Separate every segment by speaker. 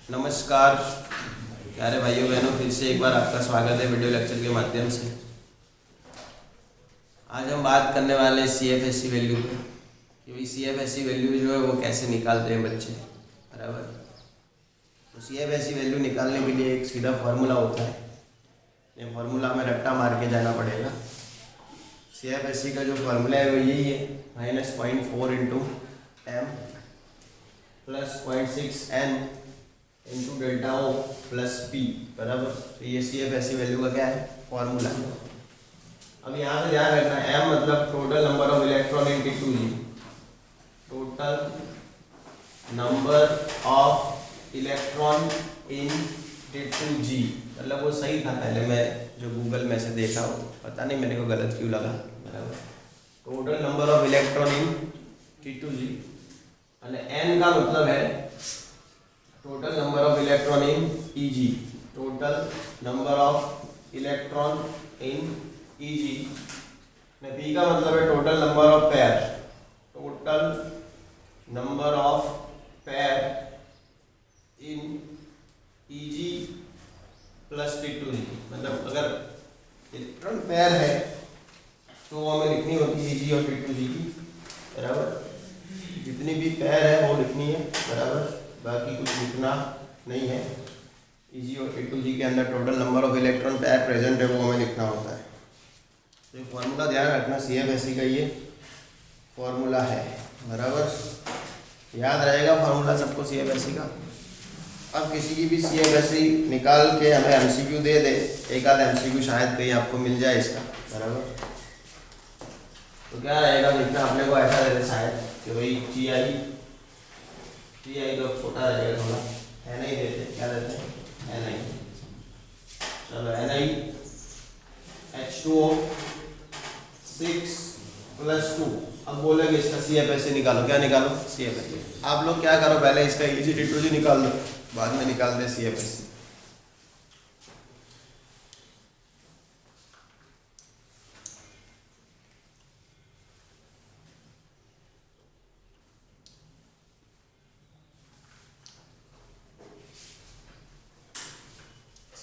Speaker 1: नमस्कार प्यारे भाइयों बहनों, फिर से एक बार आपका स्वागत है वीडियो लेक्चर के माध्यम से। आज हम बात करने वाले हैं CFSC वैल्यू पे कि भाई CFSC वैल्यू जो है वो कैसे निकालते हैं बच्चे, बराबर। तो CFSC वैल्यू निकालने के लिए एक सीधा फार्मूला होता है, ये फार्मूला में रट्टा मार के जाना पड़ेगा। CFSC का जो फार्मूला है वो यही है, -0.4 into m plus 0.6n into delta O plus P, बराबर। तो ये CFSC वैल्यू का क्या है, फॉर्मूला। अब यहाँ पे ध्यान रखना, m मतलब total number of electron in T2G, total number of electron in T2G। मतलब वो सही था, पहले मैं जो गूगल में से देखा हो, पता नहीं मेरे को गलत क्यों लगा, बराबर। Total number of electron in T2G और n का मतलब है total number of electron in EG, total number of electron in EG। P का मतलब है total number of pair, total number of pair in EG plus T2G। मतलब अगर electron pair है तो हमें लिखनी होती है EG और T2G की, बराबर। जितनी भी पेयर है वो लिखनी है, बराबर, बाकी कुछ लिखना नहीं है। EG और T2G के अंदर total number of electron pair present है वो हमें लिखना होता है। तो ये फॉर्मूला ध्यान रखना, CFSC का ये फॉर्मूला है, बराबर। याद रहेगा फॉर्मूला सबको CFSC का। अब किसी की भी CFSC निकाल के हमें MCQ दे दे, एक आध MCQ शायद कहीं आपको मिल जाए इसका, बराबर। तो क्या रहेगा, देखना अपने को ऐसा दे दे शायद कि भाई GI तो छोटा रहेगा थोड़ा, Ni देते, क्या देते हैं Ni। चलो Ni H2O 6 + 2। अब बोलेंगे इसका CFSC निकालो, क्या निकालो, CFSC। आप लोग क्या करो, पहले इसका EG T2G निकाल दो, बाद में निकाल दे CFSC।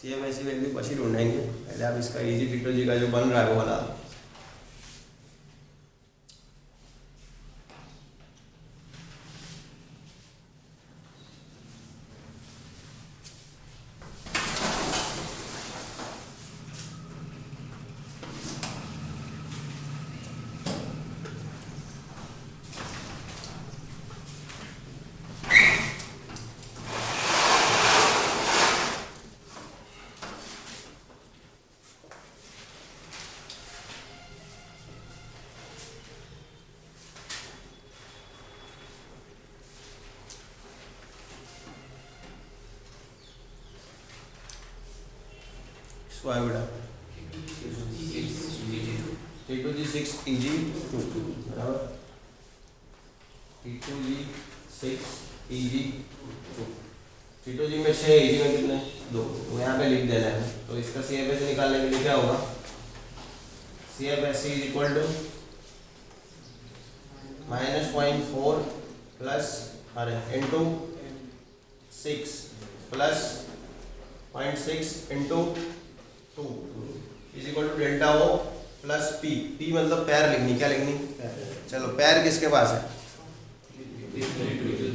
Speaker 1: CFSC वैल्यू पीछे ढूंढेंगे, पहले आप इसका EG T2G का जो बन रहा है वो बना दो। T2G 6 EG 2, बराबर। T2G 6 EG 2, T2G में 6, EG में कितने 2, तो यहाँ पे लिख देना है। तो इसका CFSC निकालने के लिए क्या होगा, CFSC equal to -0.4 plus into 6 plus 0.6 into 2 is equal to delta O plus P। P मतलब पैर लिखनी, क्या लिखनी, चलो पैर किसके पास है,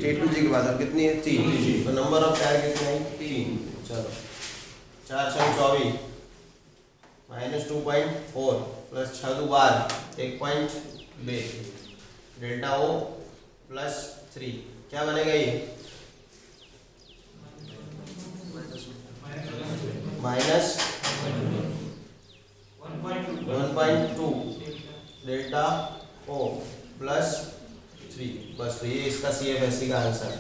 Speaker 1: T2G के पास है, कितनी है 3, तो नंबर ऑफ पैर कितने हैं 3। चलो 4 × 24 -2.4 प्लस 6 × 12 1.2 डेल्टा O प्लस 3, क्या बनेगा ये -1.2 डेल्टा O प्लस 3, बस। तो ये इसका CFSC का आंसर है,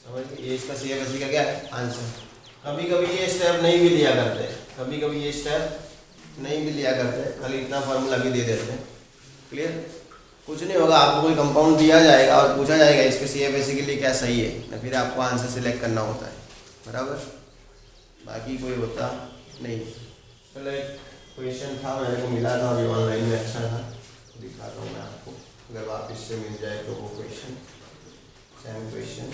Speaker 1: समझ गए, ये इसका CFSC का क्या है आंसर। कभी कभी ये स्टेप नहीं भी लिया करते, कभी कभी ये स्टेप नहीं भी लिया करते, खाली इतना फार्मूला भी दे देते हैं, क्लियर। कुछ नहीं होगा, आपको कोई कंपाउंड दिया जाएगा और पूछा जाएगा इसके CFSC के लिए क्या सही है ना, फिर आपको आंसर सिलेक्ट करना होता है, बराबर। बाकी कोई होता नहीं। चलो एक क्वेश्चन था, मेरे को मिला था अभी ऑनलाइन में, अच्छा था, दिखाता हूँ मैं आपको, अगर वापस से मिल जाए तो वो क्वेश्चन, सेम क्वेश्चन।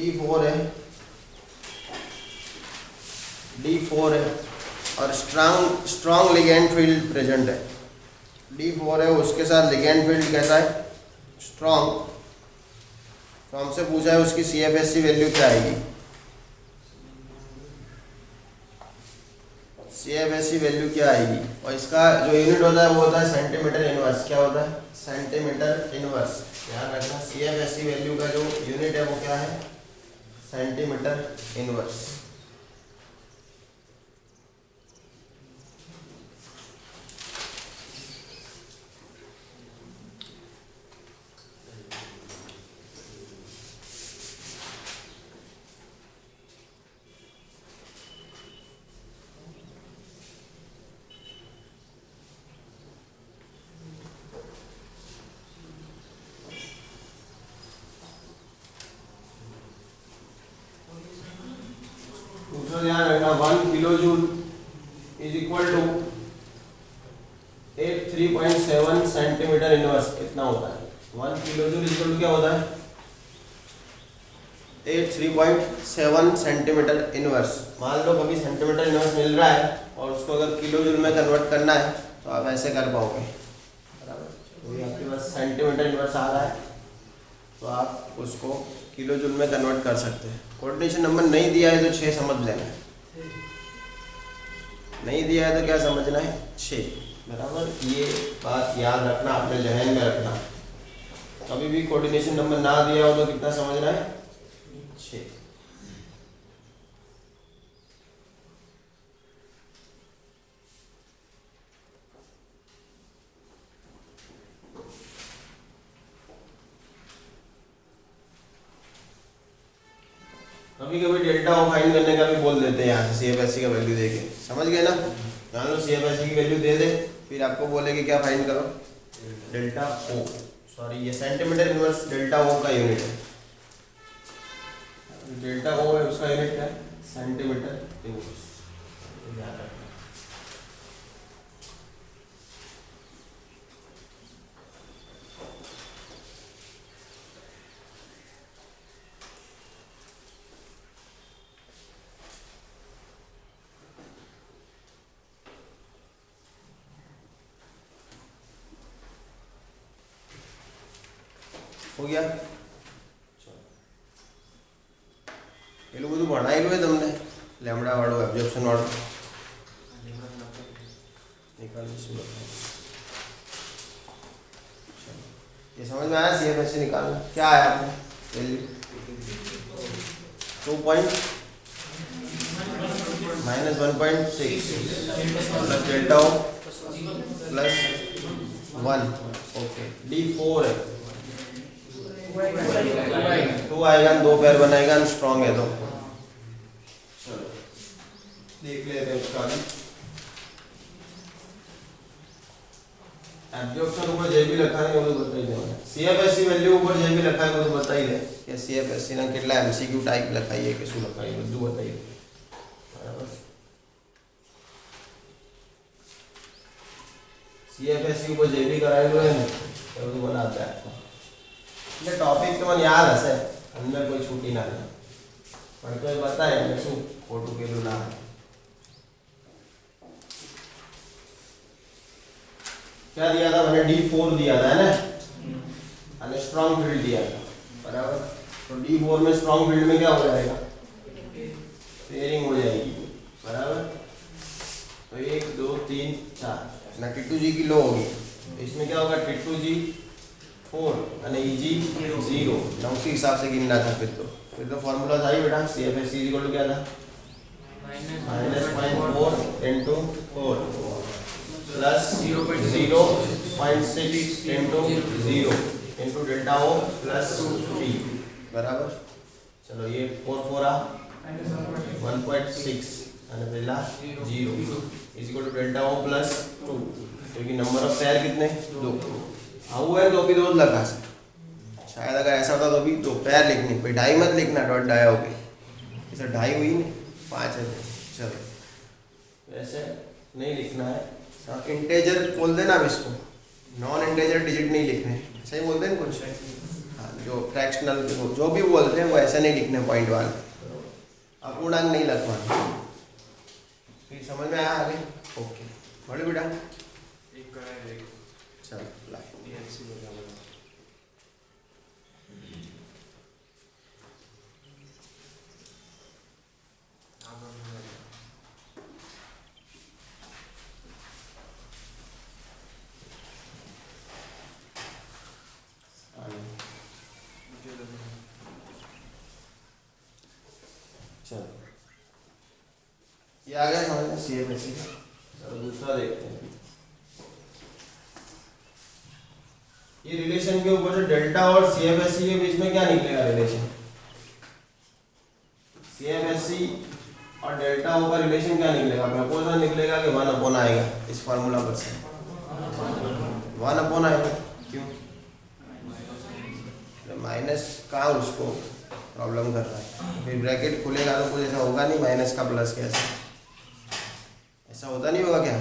Speaker 1: D4 है, D4 है और स्ट्रॉन्ग लिगेंड फील्ड प्रेजेंट है। D4 है, उसके साथ लिगेंड फील्ड कैसा है? स्ट्रॉन्ग। तो हमसे पूछा है उसकी CFSC वैल्यू क्या आएगी। CFSC वैल्यू क्या आएगी? और इसका जो यूनिट होता है वो होता है सेंटीमीटर इनवर्स। क्या होता है? Centimetre inverse. ध्यान रखना, CFSC वैल्यू का जो यूनिट है वो क्या है? Centimetre inverse. ध्यान रखना 1 kilo joule is equal to 83.7 centimetre inverse. कितना होता है? 1 kilo joule is equal to क्या होता है? 83.7 सेंटीमीटर इनवर्स। मान लो कभी सेंटीमीटर इनवर्स मिल रहा है और उसको अगर किलो जूल में कन्वर्ट करना है तो आप ऐसे कर पाओगे, बराबर। तो आपके पास सेंटीमीटर इनवर्स आ रहा है तो आप उसको किलो जूल में कन्वर्ट कर सकते हैं। कोऑर्डिनेशन नंबर नहीं दिया है तो 6 समझ लेना है, नहीं दिया है तो क्या समझना है? 6, बराबर। ये बात याद रखना, अपने जहन में रखना। कभी भी कोऑर्डिनेशन नंबर ना दिया हो तो कितना समझना है? 6। कभी कभी डेल्टा ओ फाइंड करने का भी बोल देते हैं, यहाँ से CFSC का वैल्यू दे के। समझ गए ना? मान लो CFSC की वैल्यू दे दे, फिर आपको बोले कि क्या फाइंड करो? डेल्टा ओ। सॉरी, ये सेंटीमीटर इनवर्स डेल्टा ओ का यूनिट है। डेल्टा ओ है, उसका यूनिट क्या है? Centimetre inverse. याद रखना। हो गया? એટલું બધું ભણાયેલું है તમને? લેમડા વાળું, એબ્ઝોર્પ્શન વાળું निकालिए। ये समझ में आया? CFSC निकालना क्या आया आपने? Value 2 minus 1.6 plus delta O plus 1। Okay, D4 है, 2 आएगा, 2 पैर बनाएगा, स्ट्रॉन्ग है तो चलो देख लेते हैं उसका भी। एब्जॉर्प्शन ऊपर जे भी लखा है वो तो बता ही दे। CFSC वैल्यू ऊपर जे भी लखा है वो तो बता ही दे कि CFSC ने કેટલા MCQ टाइप લખાઈ है કે શું લખાઈ બધું બતાઈ દે, બરાબર। CFSC ऊपर जे भी कराएलो है ने એ બધું બનાવતા है। એટલે ટોપિક તમને યાદ હશે, અંદર કોઈ છૂટી ના રહે, પણ તો બતાય એટલે શું ખોટું કેલું ના। क्या दिया था मैंने? D4 दिया था, है ना, और स्ट्रॉन्ग फील्ड दिया था, बराबर। तो D4 में स्ट्रॉन्ग फील्ड में क्या हो जाएगा? पेयरिंग हो जाएगी, बराबर। तो 1 2 3 4 ना T2G की लो होगी, तो इसमें क्या होगा? T2G 4 और EG 0 ना, उसी हिसाब से गिनना था। फिर तो फॉर्मूला था ही बेटा, CFSC इक्वल टू क्या था? -0.4 into 4 plus 0.6 into 0 into delta O plus 3, बराबर। चलो ये 4 4 आ 1.6 અને પહેલા 0 is equal to delta O plus 2, क्योंकि नंबर ऑफ पेयर कितने? 2। आऊ है तो भी 2 लगा से, शायद अगर ऐसा होता तो भी 2 पेयर लिखनी, भाई 2.5 मत लिखना, डॉट डाई हो गई, इसे 2.5 हुई नहीं, 5 है। चलो वैसे नहीं लिखना है, इंटेजर बोल देना अब इसको, नॉन इंटेजर डिजिट नहीं लिखने, सही बोलते हैं कुछ? हाँ, जो फ्रैक्शनल जो भी बोलते हैं वो ऐसे नहीं लिखने पॉइंट वाले, अपूर्णांक नहीं लगवाना। फिर समझ में आया आगे? ओके बोले बेटा चल ला चलो ये आ गया समझ में CFSE। चलो दूसरा देखते हैं। ये रिलेशन के ऊपर से डेल्टा और CFSE के बीच में क्या निकलेगा रिलेशन? CFSE और डेल्टा ऊपर रिलेशन क्या निकलेगा? प्रपोजल निकलेगा कि 1/, आएगा इस फार्मूला पर से 1/, आएगा। क्यों? माइनस कहाँ उसको प्रॉब्लम कर रहा है? फिर ब्रैकेट खुलेगा तो कुछ ऐसा होगा नहीं, माइनस का प्लस कैसे, ऐसा होता नहीं होगा क्या?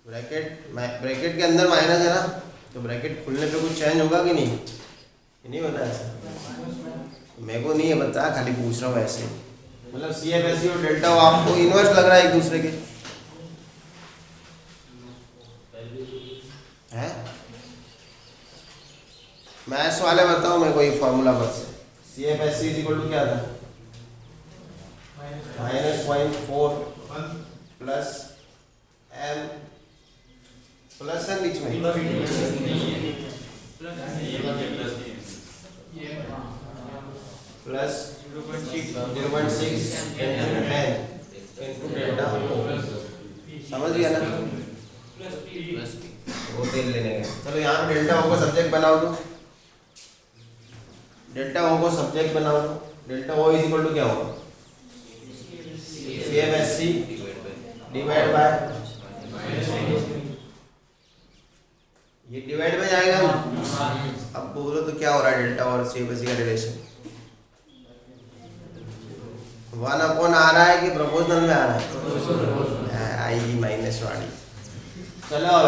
Speaker 1: ब्रैकेट के अंदर माइनस है ना, तो ब्रैकेट खुलने पे कुछ चेंज होगा कि नहीं? नहीं होता ऐसा। मेरे को नहीं है बता, खाली पूछ रहा हूँ ऐसे। मतलब CFSE और डेल्टा आपको इनवर्स लग रहा है एक दूसरे के हैं? मैथ्स वाले बताओ मेरे को ये फॉर्मूला बस। CFSE = क्या था? -0.4 प्लस m प्लस है बीच में प्लस 0.6 इनटू डेल्टा। समझ गया ना? वो तेल लेने गए। चलो यहाँ पे डेल्टा ओ को सब्जेक्ट बनाओ तो डेल्टा ओ को सब्जेक्ट बनाओ तो डेल्टा ओ = क्या होगा? CFSE डिवाइड बाय ये डिवाइड में जाएगा। अब बोलो तो क्या हो रहा है डेल्टा और CFSE का रिलेशन? 1/, आ रहा है कि प्रोपोर्शनल में आ रहा है? आएगी माइनस वाली। चलो अब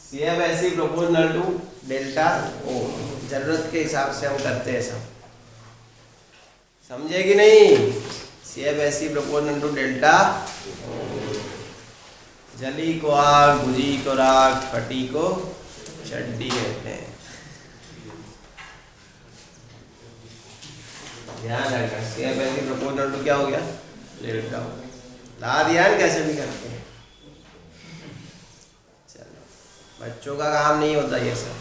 Speaker 1: CFSE प्रोपोर्शनल टू डेल्टा ओ, जरूरत के हिसाब से हम करते हैं सब, समझे कि नहीं? CFSE proportional to delta. जली को आग, बुझी को राख, फटी को चड्डी कहते हैं। ध्यान रखना, CFSE प्रोपोर्शनल टू क्या हो गया? डेल्टा। ला दिया कैसे भी करते हैं। चलो बच्चों का काम नहीं होता ये सब।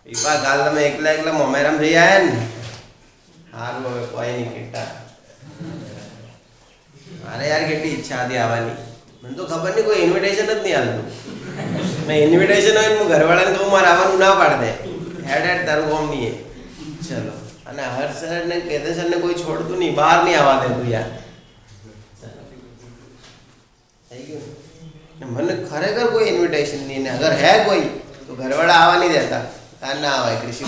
Speaker 1: पीपा गाल में एकला एकला मोमेरम रही है हार वो कोई नहीं किट्टा। अरे यार किट्टी इच्छा आती आवानी मैंने तो खबर नहीं कोई इन्विटेशन नहीं आल तू मैं इन्विटेशन है मैं घर वाले को मार आवान ना पड़ दे हेड तारू कौन नहीं है। चलो अने हर सर ने कहते सर ने कोई छोड़ तू नहीं बाहर नहीं आवा दे तू यार। मन खरेखर कोई इन्विटेशन नहीं है, अगर है कोई तो घर वाला आवा नहीं देता ना आवा कृषि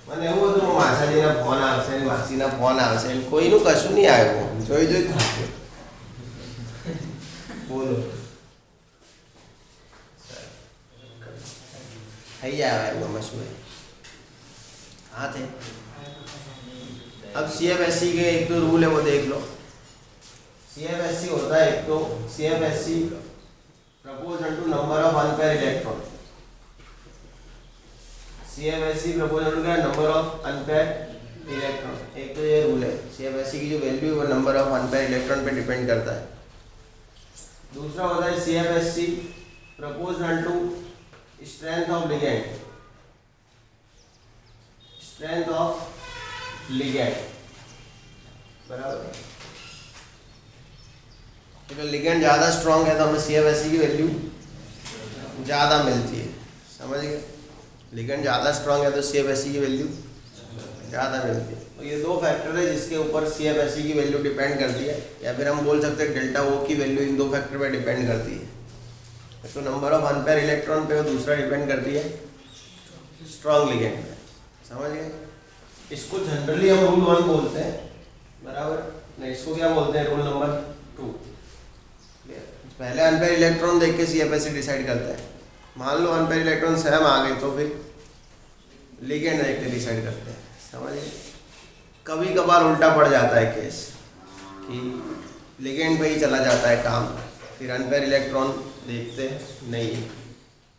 Speaker 1: મને એવું હતું માસાજીના ફોન આવશે માસીના ફોન આવશે કોઈનું કશું નહીં આવ્યું જોઈ જોઈ થાક્યો બોલો થઈ આવે એમાં શું हाँ थे। अब CFSE के एक तो रूल है वो देख लो। CFSE होता है एक तो CFSE proportional to number of unpaired electron। CFSE proportional to number of unpaired electron। एक तो ये रूल है CFSE की जो वैल्यू है वो नंबर ऑफ अनपेयर्ड इलेक्ट्रॉन पे डिपेंड करता है। दूसरा होता है CFSE proportional to strength of ligand। Strength of ligand बराबर। अगर लिगेंड ज़्यादा स्ट्रॉन्ग है तो हमें CFSE की वैल्यू ज़्यादा मिलती है, समझ गए? लिगेंड ज़्यादा स्ट्रॉन्ग है तो CFSE की वैल्यू ज़्यादा मिलती है। तो ये दो फैक्टर है जिसके ऊपर CFSE की वैल्यू डिपेंड करती है, या फिर हम बोल सकते हैं डेल्टा O की वैल्यू इन दो फैक्टर पे डिपेंड करती है। तो नंबर ऑफ अनपेयर इलेक्ट्रॉन पे, और दूसरा डिपेंड करती है स्ट्रॉन्ग लिगेंड पे, समझ गए? इसको जनरली हम रूल 1 बोलते हैं बराबर, नहीं इसको क्या बोलते हैं? Rule number 2। पहले अनपेयर इलेक्ट्रॉन देख के CFSE डिसाइड करते हैं। मान लो अनपेयर इलेक्ट्रॉन सेम आ गए तो फिर लिगेंड देख के डिसाइड करते हैं। समझिए, कभी कभार उल्टा पड़ जाता है केस कि लिगेंड पे ही चला जाता है काम, फिर अनपेयर इलेक्ट्रॉन देखते नहीं।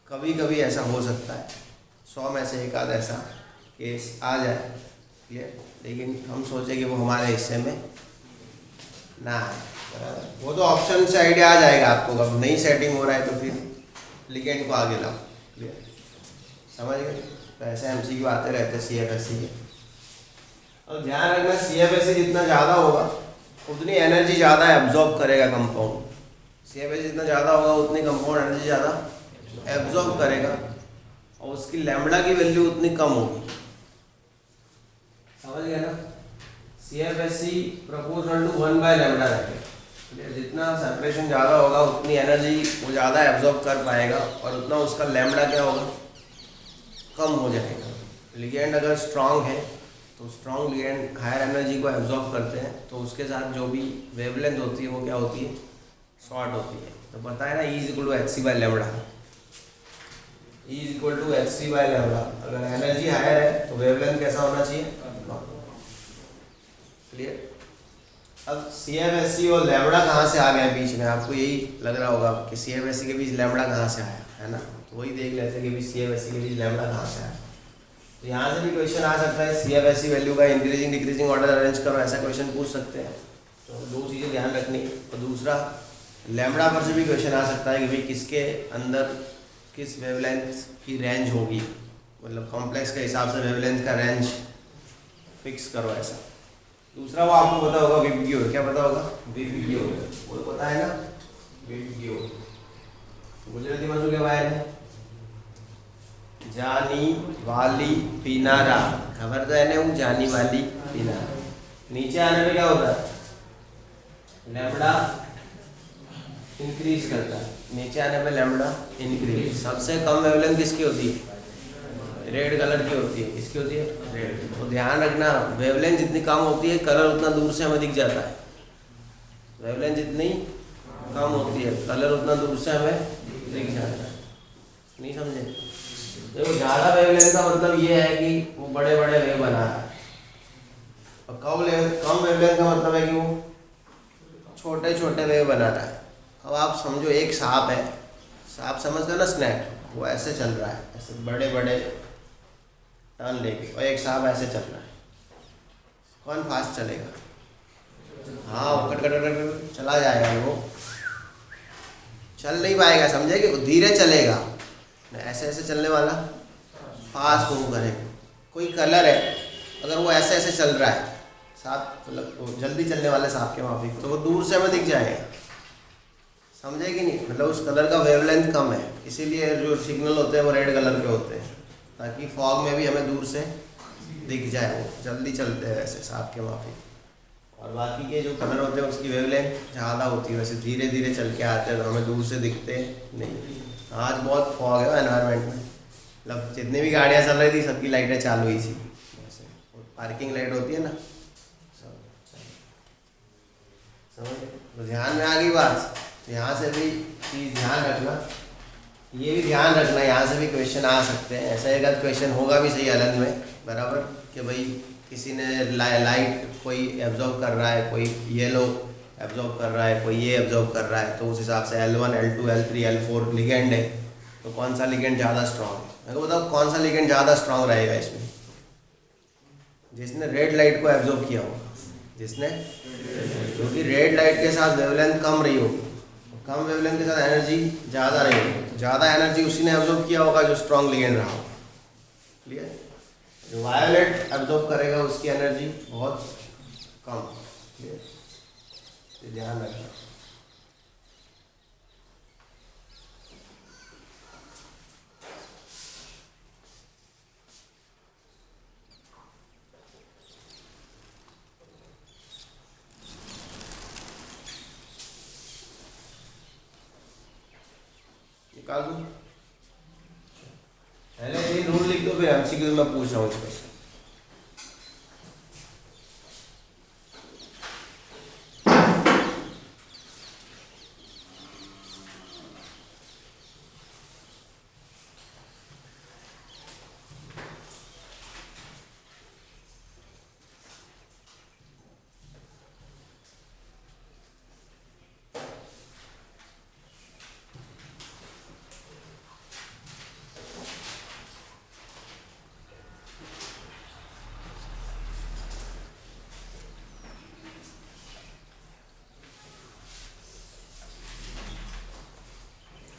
Speaker 1: कभी कभी ऐसा हो सकता है, 100 में से एक आध ऐसा केस आ जाए, ठीक है, लेकिन हम सोचे कि वो हमारे हिस्से में ना आए। वो तो ऑप्शन से आइडिया आ जाएगा आपको, कब नहीं सेटिंग हो रहा है तो फिर लिगेंड को आगे लाओ। क्लियर, समझ गए? तो ऐसे MCQ आते रहते CFSE के। और ध्यान रखना, CFSE जितना ज़्यादा होगा उतनी एनर्जी ज़्यादा एब्जॉर्ब करेगा कंपाउंड। CFSE जितना ज़्यादा होगा उतनी कंपाउंड एनर्जी ज़्यादा एब्जॉर्ब करेगा, और उसकी लैम्बडा की वैल्यू उतनी कम होगी। समझ गया ना? CFSE प्रोपोर्शनल टू 1/λ रहेगा। जितना सेपरेशन ज़्यादा होगा उतनी एनर्जी वो ज़्यादा एब्जॉर्ब कर पाएगा, और उतना उसका लैम्बडा क्या होगा, कम हो जाएगा। लिगेंड अगर स्ट्रांग है तो स्ट्रांग लिगेंड हायर एनर्जी को एब्जॉर्ब करते हैं, तो उसके साथ जो भी वेवलेंथ होती है वो क्या होती है, शॉर्ट होती है। तो पता है ना, E=hc/λ। E=hc/λ। अगर एनर्जी हायर है तो वेवलेंथ कैसा होना चाहिए, क्लियर? अब CFSE और लैम्बडा कहाँ से आ गया बीच में, आपको यही लग रहा होगा कि CFSE के बीच लैम्बडा कहाँ से आया, है ना? तो वही देख लेते हैं कि CFSE के बीच लैम्बडा कहाँ से आया। तो यहाँ से भी क्वेश्चन आ सकता है, CFSE वैल्यू का इंक्रीजिंग डिक्रीजिंग ऑर्डर अरेंज करो, ऐसा क्वेश्चन पूछ सकते हैं। तो दो चीज़ें ध्यान रखनी। और दूसरा, लैम्बडा पर से भी क्वेश्चन आ सकता है कि भाई किसके अंदर किस वेवलेंथ की रेंज होगी, मतलब कॉम्प्लेक्स के हिसाब से वेवलेंथ का रेंज फिक्स करो ऐसा। दूसरा वो आपको पता होगा VPQ, क्या पता होगा, VPQ वो पता है ना, VPQ गुजराती में શું કહેવાય, जानी वाली पीनारा। खबर तो है ना, वो जानी वाली पीनारा। नीचे आने पे क्या होता है, लैम्बडा इंक्रीज करता है, नीचे आने पे लैम्बडा इंक्रीज। सबसे कम वेवलेंथ किसकी होती है, रेड कलर की होती है। किसकी होती है, रेड। तो ध्यान रखना, वेवलेंथ जितनी कम होती है कलर उतना दूर से हमें दिख जाता है। वेवलेंथ जितनी कम होती है कलर उतना दूर से हमें दिख जाता है। नहीं समझे? देखो, ज़्यादा वेवलेंथ का मतलब ये है कि वो बड़े बड़े वेव बना रहा है, और कम वेवलेंथ का मतलब है कि वो छोटे छोटे वेव बना रहा है। अब आप समझो, एक सांप है, सांप समझते हो ना, स्नैक, वो ऐसे चल रहा है, ऐसे बड़े बड़े टर्न लेके, और एक सांप ऐसे चल रहा है। कौन फास्ट चलेगा? हाँ, वो कट कट कट चला जाएगा, वो चल नहीं पाएगा। समझे कि धीरे चलेगा, ऐसे ऐसे चलने वाला फास्ट मूव करेगा। कोई कलर है, अगर वो ऐसे ऐसे चल रहा है, सांप मतलब जल्दी चलने वाले सांप के माफिक, तो वो दूर से हमें दिख जाएगा। समझे कि नहीं? मतलब उस कलर का वेवलेंथ कम है, इसीलिए जो सिग्नल होते हैं वो रेड कलर के होते हैं, ताकि फॉग में भी हमें दूर से दिख जाए। वो जल्दी चलते हैं वैसे सांप के माफिक। और बाकी के जो कलर होते हैं उसकी वेवलेंथ ज़्यादा होती है, वैसे धीरे धीरे चल के आते हैं तो हमें दूर से दिखते नहीं। आज बहुत फॉग है एनवायरनमेंट में, मतलब जितनी भी गाड़ियाँ चल रही थी सबकी लाइटें चालू ही थी, वैसे पार्किंग लाइट होती है ना, समझ। तो ध्यान में आ गई बात। तो यहाँ से भी चीज़ ध्यान रखना, ये भी ध्यान रखना, यहाँ से भी क्वेश्चन आ सकते हैं। ऐसा एक आध क्वेश्चन होगा भी सही अलग में, बराबर, कि भाई किसी ने लाइट कोई एब्जॉर्ब कर रहा है, कोई येलो एब्जॉर्ब कर रहा है, कोई ये एब्जॉर्ब कर रहा है, तो उस हिसाब से L1 L2 L3 L4 ligand है, तो कौन सा लिगेंड ज़्यादा स्ट्रॉन्ग है। मेरे को बताओ कौन सा लिगेंड ज़्यादा स्ट्रॉन्ग रहेगा इसमें, जिसने रेड लाइट को एब्जॉर्ब किया होगा, जिसने, क्योंकि रेड लाइट के साथ वेवलेंथ कम रही होगी, कम वेवलेंथ के साथ एनर्जी ज़्यादा रही होगी, तो ज़्यादा एनर्जी उसी ने एब्जॉर्ब किया होगा जो स्ट्रॉन्ग लिगेंड रहा होगा। क्लियर? जो वायलेट एब्जॉर्ब करेगा उसकी एनर्जी बहुत कम। क्लियर? ध्यान रखना। निकाल दूँ? पहले ये रूल लिख दो, फिर MCQ में पूछ रहा हूँ इस क्वेश्चन।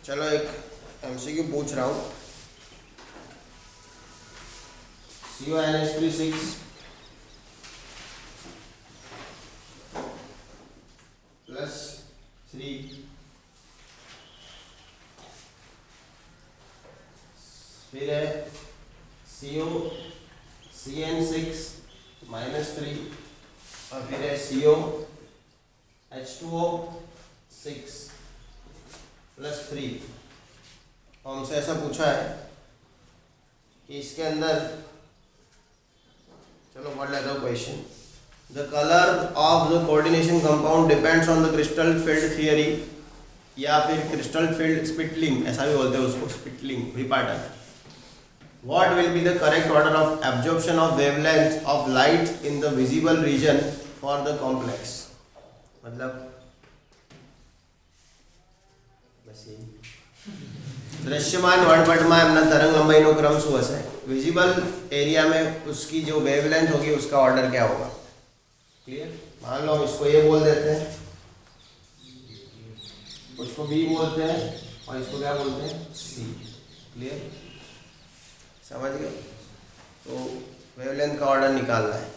Speaker 1: चलो एक एमसीक्यू पूछ रहा हूँ। CuNH3 प्लस 3 फिर है CnCN6 -3 और फिर है COH2O6 +3। और हमसे ऐसा पूछा है कि इसके अंदर, चलो पढ़ लेता हूँ question. The colour of the coordination compound depends on the crystal field theory, या फिर क्रिस्टल फील्ड स्पिटलिंग, ऐसा भी बोलते हैं उसको, स्पिटलिंग भी pattern. What will be the correct order of absorption of wavelength of light in the visible region for the complex? मतलब दृश्यमान वर्णपटમાં એમના તરંગ લંબાઈનો ક્રમ શું હશે? વિઝિબલ એરિયા में उसकी जो वेवलेंथ होगी उसका ऑर्डर क्या होगा? क्लियर? मान लो इसको ए बोल देते हैं, उसको बी बोलते हैं और इसको क्या बोलते हैं? सी। क्लियर? समझ गए? तो वेवलेंथ का ऑर्डर निकालना है।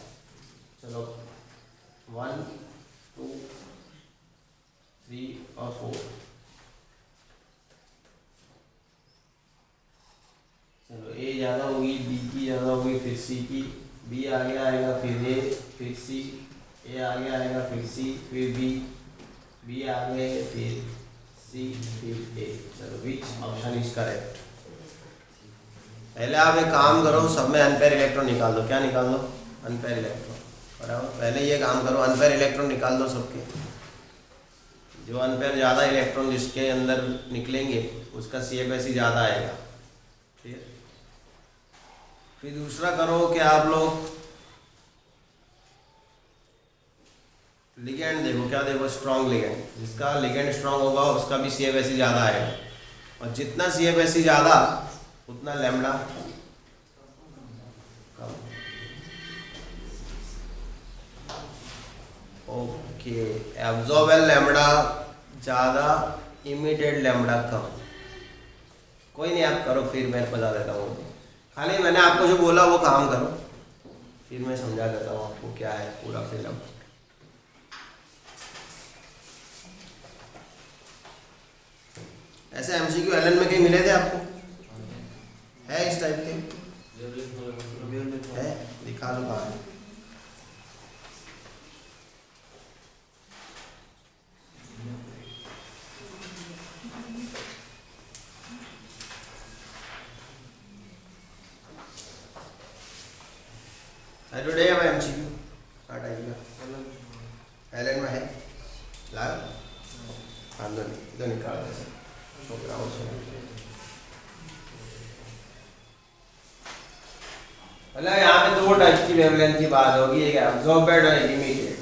Speaker 1: चलो 1 2 3 और 4। चलो ए ज़्यादा होगी, बी की ज़्यादा होगी, फिर सी की, बी आगे आएगा, फिर ए, फिर सी, ए आगे आएगा, फिर सी, फिर बी, बी आगे, फिर सी, फिर ए। चलो विच ऑप्शन इज करेक्ट? पहले आप एक काम करो, सब में अनपेयर इलेक्ट्रॉन निकाल दो। क्या निकाल दो? Unpaired electron. बराबर, पहले ये काम करो, अनपेयर इलेक्ट्रॉन निकाल दो सबके। जो अनपेयर ज़्यादा इलेक्ट्रॉन जिसके अंदर निकलेंगे उसका CFSE ज़्यादा आएगा। ठीक है? फिर दूसरा करो कि आप लोग लिगेंड देखो। क्या देखो? Strong ligand. जिसका लिगेंड स्ट्रॉन्ग होगा उसका भी CFSE ज़्यादा आएगा, और जितना CFSE ज़्यादा उतना लैम्डा कम। ओके, एब्जॉर्बेबल लैम्डा ज़्यादा, इमिटेड लैम्डा कम। कोई नहीं, आप करो, फिर मैं बता देता हूँ। खाली मैंने आपको जो बोला वो काम करो, फिर मैं समझा देता हूँ आपको क्या है पूरा फिल्म। ऐसे MCQ LN में कहीं मिले थे आपको? है इस टाइप के? है? दिखा दो कहाँ है। टुडे अब MCQ क्या टाइप का LN में है? लाओ आंदो नहीं, इधर निकाल दे सर। मतलब यहाँ पे दो टाइप की वेवलेंथ की बात होगी, एक एब्जॉर्बेड और एक इमिटेड।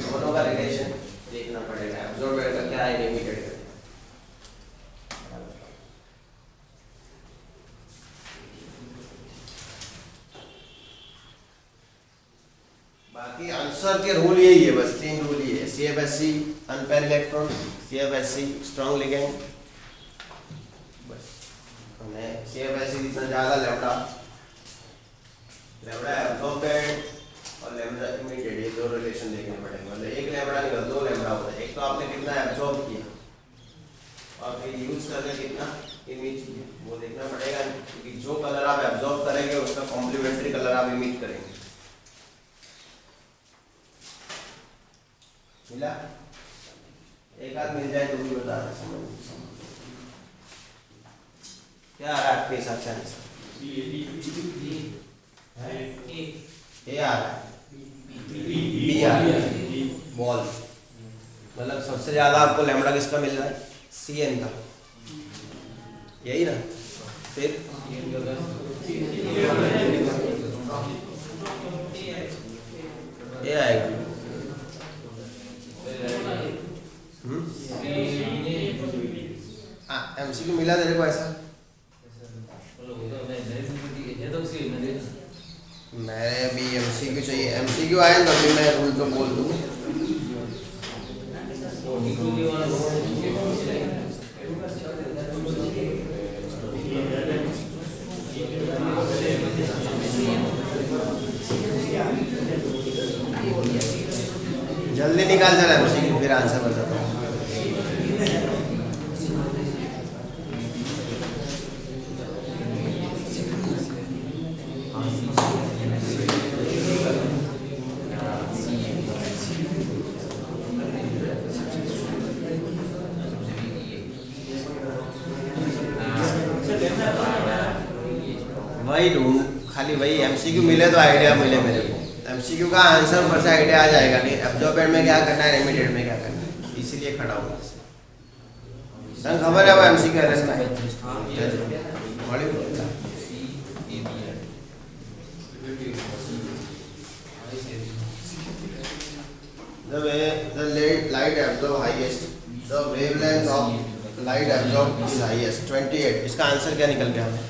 Speaker 1: दोनों का रिलेशन देखना पड़ेगा, एब्जॉर्बेड का क्या है, इमिटेड का। बाकी आंसर के रूल यही है, बस 3 रूल ही है। CFSE unpaired electron, CFSE strong ligand. बस हमें CFSE जितना ज़्यादा लैम्डा एब्जॉर्बेड और लैम्डा इमिटेड, ये दो रिलेशन देखने पड़ेंगे। मतलब एक लैम्डा नहीं, 2 लैम्डा होता है। एक तो आपने कितना एब्जॉर्ब किया और फिर यूज करके कितना इमिट किया, वो देखना पड़ेगा। क्योंकि जो कलर आप एब्जॉर्ब करेंगे उसका कॉम्प्लीमेंट्री कलर आप इमिट करेंगे। मिला? एक आध मिल जाए तो भी बता रहे। समझ क्या आ रहा है आपके हिसाब से आंसर? ए आ रहा है, बी आ रहा है, बॉल। मतलब सबसे ज्यादा आपको लैम्डा किसका मिल रहा है? CN का, यही ना? फिर ए आएगा। MCQ मिला तेरे को ऐसा? मेरे भी MCQ चाहिए। MCQ आए तो अभी मैं रूल तो बोल दूँ। जल्दी निकाल चला एमसीक्यू, फिर आंसर बताता हूँ। वही ढूंढ, खाली वही एमसीक्यू मिले तो आइडिया मिले मेरे को। एमसीक्यू का आंसर पर से आइडिया आ जाएगा कि एब्जॉर्बेंट में क्या करना है, इमीडिएट में क्या करना है, इसीलिए खड़ा हूँ। संग खबर है वो एमसीक्यू एरर में the light absorb highest, the wavelength of light absorb is highest 28। इसका आंसर क्या निकल गया हमें?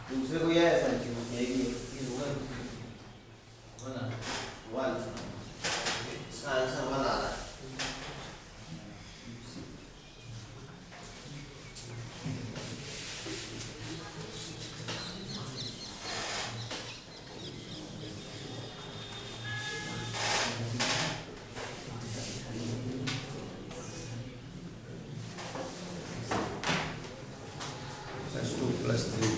Speaker 1: दूसरे को यह है वन, इसका आंसर वन आ रहा है। +2 +3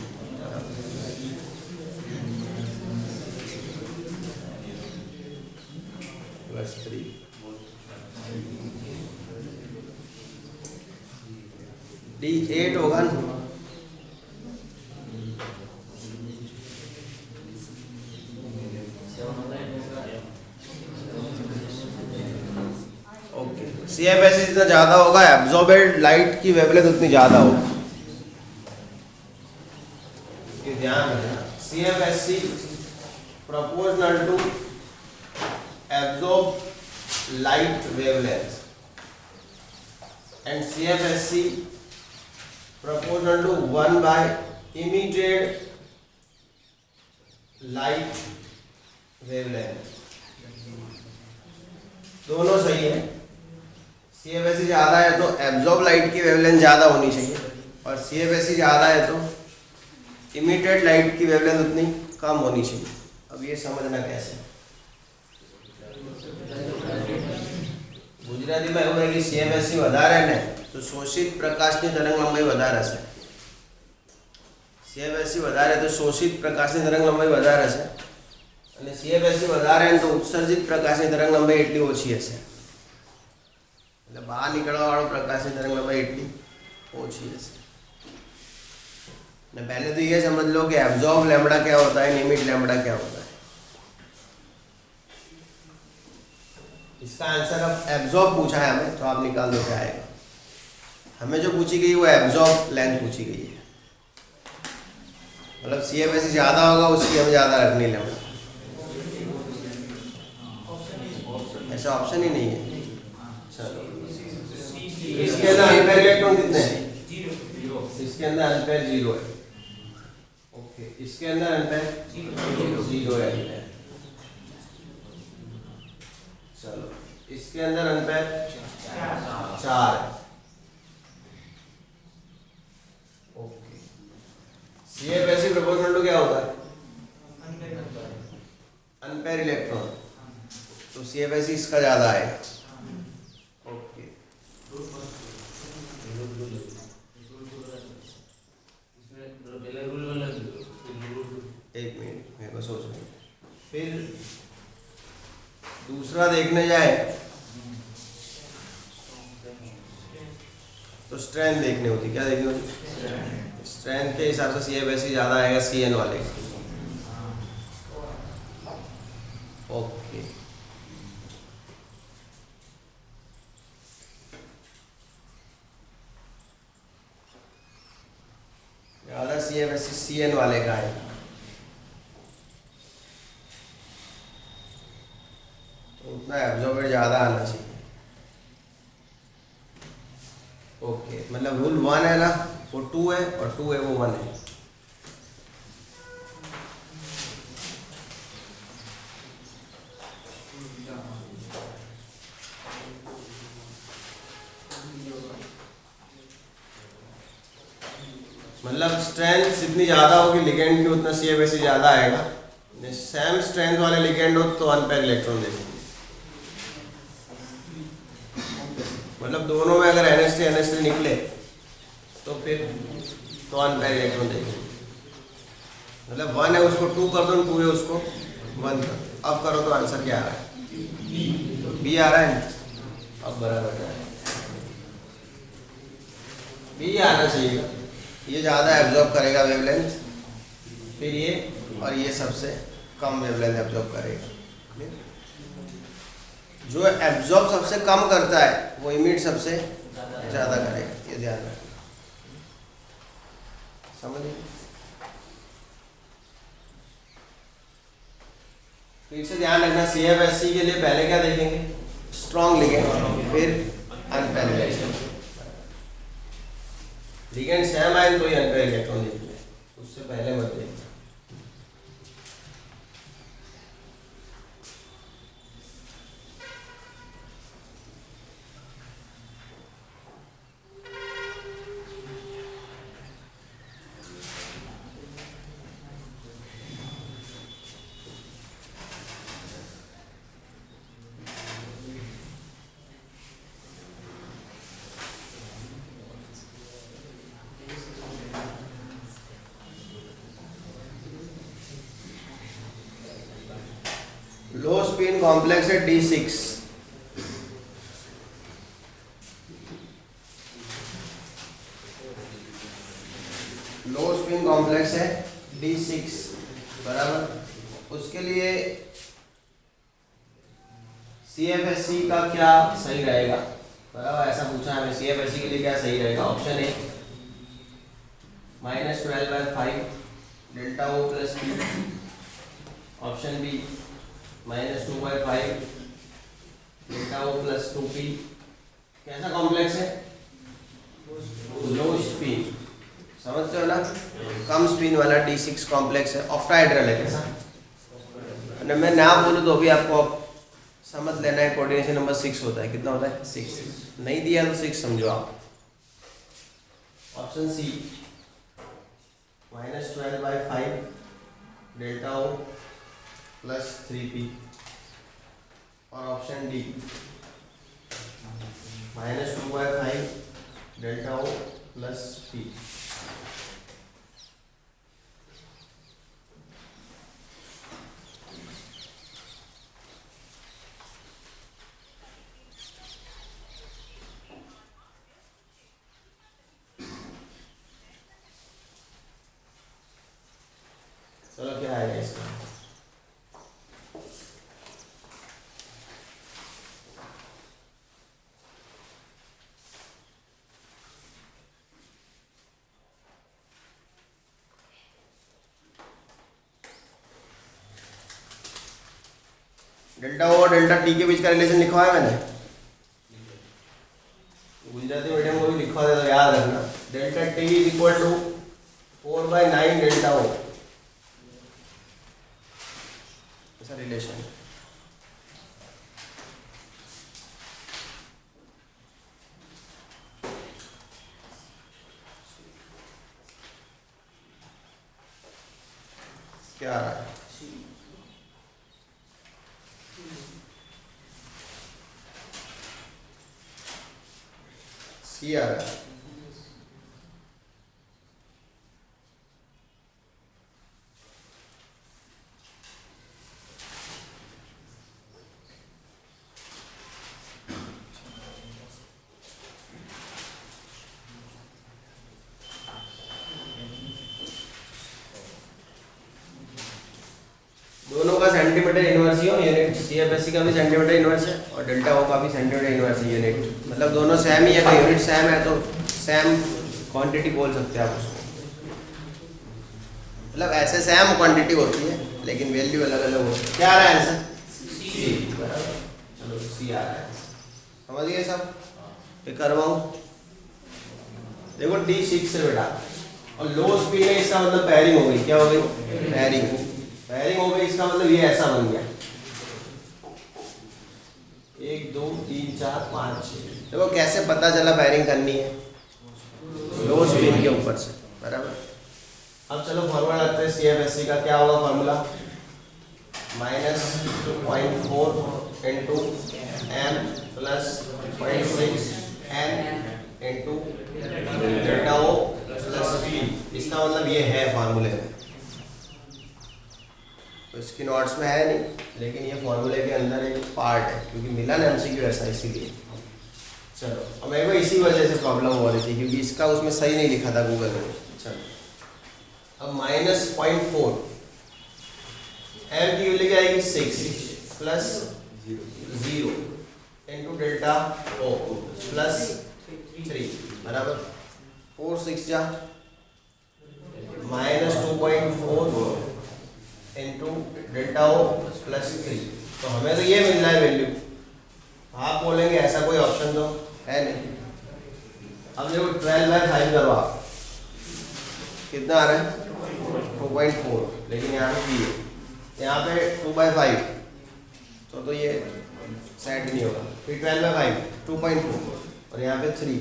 Speaker 1: D8 होगा ना? ओके, CFSE जितना ज्यादा होगा एब्जॉर्बेड लाइट की वेवलेंथ उतनी ज्यादा होगी। ये ध्यान रखना, CFSE proportional to absorb light wavelength and CFSE proportional to 1 by emitted light wavelength। दोनों सही है। CFSE ज़्यादा है तो एब्जॉर्ब लाइट की वेवलेंथ ज़्यादा होनी चाहिए, और CFSE ज़्यादा है तो इमिटेड लाइट की वेवलेंथ उतनी कम होनी चाहिए। अब ये समझना कैसे, गुजराती में એવું है कि CFSE વધારે ને તો શોષિત પ્રકાશની તરંગ લંબાઈ વધારે છે। CFSE વધારે તો શોષિત પ્રકાશની તરંગ લંબાઈ વધારે છે, અને CFSE વધારે ને તો ઉત્સર્જિત પ્રકાશની તરંગ લંબાઈ એટલી ઓછી હશે। એટલે બહાર નીકળવા વાળો પ્રકાશની તરંગ લંબાઈ એટલી ઓછી હશે। ने पहले तो ये समझ लो कि एब्जॉर्ब लैम्बडा क्या होता है, इमिट लैम्बडा क्या होता है। इसका आंसर अब एब्जॉर्ब पूछा है हमें, तो आप निकाल दो क्या आएगा। हमें जो पूछी गई वो एब्जॉर्ब लेंथ पूछी गई है, मतलब CFSE ज़्यादा होगा उसकी हमें ज़्यादा रखनी लैम्बडा, ऐसा ऑप्शन ही नहीं है। चलो, इसके अंदर अनपेयर इलेक्ट्रॉन कितने हैं? इसके अंदर अनपेयर 0 है। ओके, इसके अंदर अनपेयर 0 है। चलो, इसके अंदर अनपेयर 4 है। ओके, CFSE प्रोपोर्शनल टू क्या होता है? अनपेयर इलेक्ट्रॉन, तो CFSE इसका ज्यादा है। ओके, एक मिनट मेरे को सोचना। फिर दूसरा देखने जाए तो स्ट्रेंथ देखनी होती, क्या देखनी होती? स्ट्रेंथ के हिसाब से CFSE ज़्यादा आएगा CN वाले। ओके, ज़्यादा CFSE CN वाले का है, तो उतना एब्जॉर्बर ज़्यादा आना चाहिए। ओके, मतलब रूल 1 है ना, वो 2 है, और 2 है वो 1 है। मतलब स्ट्रेंथ जितनी ज़्यादा होगी लिगेंड की उतना CFSE ज़्यादा आएगा। सेम स्ट्रेंथ वाले लिगेंड हो तो अनपेयर इलेक्ट्रॉन देंगे। मतलब दोनों में अगर NH3 निकले तो फिर तो अनपेयर इलेक्ट्रॉन देंगे। मतलब 1 है उसको 2 कर दो, 2 है उसको 1 कर दो। अब करो तो आंसर क्या आ रहा है? B आ रहा है। अब बराबर है, B आना चाहिए। ये ज़्यादा एब्जॉर्ब करेगा वेवलेंथ, फिर ये और ये सबसे कम वेवलेंथ एब्जॉर्ब करेगा। जो एब्जॉर्ब सबसे कम करता है वो इमिट सबसे ज़्यादा करेगा। ये ध्यान रखना, समझिए। फिर से ध्यान रखना, CFSE के लिए पहले क्या देखेंगे? स्ट्रॉन्ग लिगेंड, फिर अनपेयर इलेक्ट्रॉन। लिगेंड सेम आए तो ही अनपेयर इलेक्ट्रॉन देखेंगे, उससे पहले मत देखें। लो स्पिन कॉम्प्लेक्स है D6। लो स्पिन कॉम्प्लेक्स है D6 बराबर। उसके लिए CFSE का क्या सही रहेगा? बराबर ऐसा पूछा हमें, CFSE के लिए क्या सही रहेगा? Option A -12/5 delta O plus P। Option B -2/5 delta O plus 2P। कैसा कॉम्प्लेक्स है? लो स्पिन, समझते हो ना? कम स्पिन वाला D6 कॉम्प्लेक्स है, ऑक्टाहेड्रल है। कैसा? और मैं ना बोलूँ तो भी आपको समझ लेना है, कोऑर्डिनेशन नंबर 6 होता है। कितना होता है? 6। नहीं दिया तो 6 समझो आप। Option C -12/5 delta O plus 3P। और option D -2/5 delta O plus P। चलो क्या आएगा इसका? डेल्टा O और डेल्टा T के बीच का रिलेशन लिखा है मैंने, गुजराती मीडियम को भी लिखवा दे तो याद रखना। डेल्टा T = 4/9 डेल्टा O, ऐसा रिलेशन। क्या आ रहा है? सी आ रहा है। दोनों का सेंटीमीटर इनवर्स ही हो यूनिट। CFSE का भी सेंटीमीटर इनवर्स है और डेल्टा O का भी सेंटीमीटर इनवर्स है यूनिट। मतलब दोनों सेम ही है, अगर यूनिट सेम है तो सेम क्वांटिटी बोल सकते हैं आप उसको। मतलब ऐसे सेम क्वांटिटी होती है लेकिन वैल्यू अलग अलग होती है। क्या आ रहा है आंसर? सी बराबर। चलो सी आ रहा है, समझ गए सब? ये करवाऊँ? देखो D6 से बेटा, और लो स्पीड में इसका मतलब पेयरिंग हो गई। क्या हो गई? पेयरिंग। पेयरिंग हो गई, इसका मतलब ये ऐसा बन गया 1 2 3 4 5 6। देखो कैसे पता चला पेयरिंग करनी है? लो स्पिन के ऊपर से, बराबर। अब चलो फॉर्मूला लगते हैं CFSC का। क्या होगा formula? -2.4 into m plus 0.6 n into delta O plus p। इसका मतलब ये है फॉर्मूले में, तो इसकी नोट्स में है नहीं, लेकिन ये फॉर्मूले के अंदर एक पार्ट है, क्योंकि मिला ना MCQ ऐसा, इसीलिए। चलो, अब मेरे को इसी वजह से प्रॉब्लम हो रही थी, क्योंकि इसका उसमें सही नहीं लिखा था गूगल में। चलो, अब -0.4 m की वैल्यू क्या आएगी? 6 plus 0 into delta O plus 3 बराबर 4 6 जा -2.4 इंटू डेल्टा O प्लस 3। तो हमें तो ये मिल रहा है वैल्यू। आप बोलेंगे ऐसा कोई ऑप्शन तो है नहीं। अब देखो 12/5 करो आप, कितना आ रहा है? 2.4, लेकिन यहाँ पे भी है, यहाँ पे 2/5, तो ये सेट नहीं होगा। फिर 12/5 2.4 और यहाँ पे 3,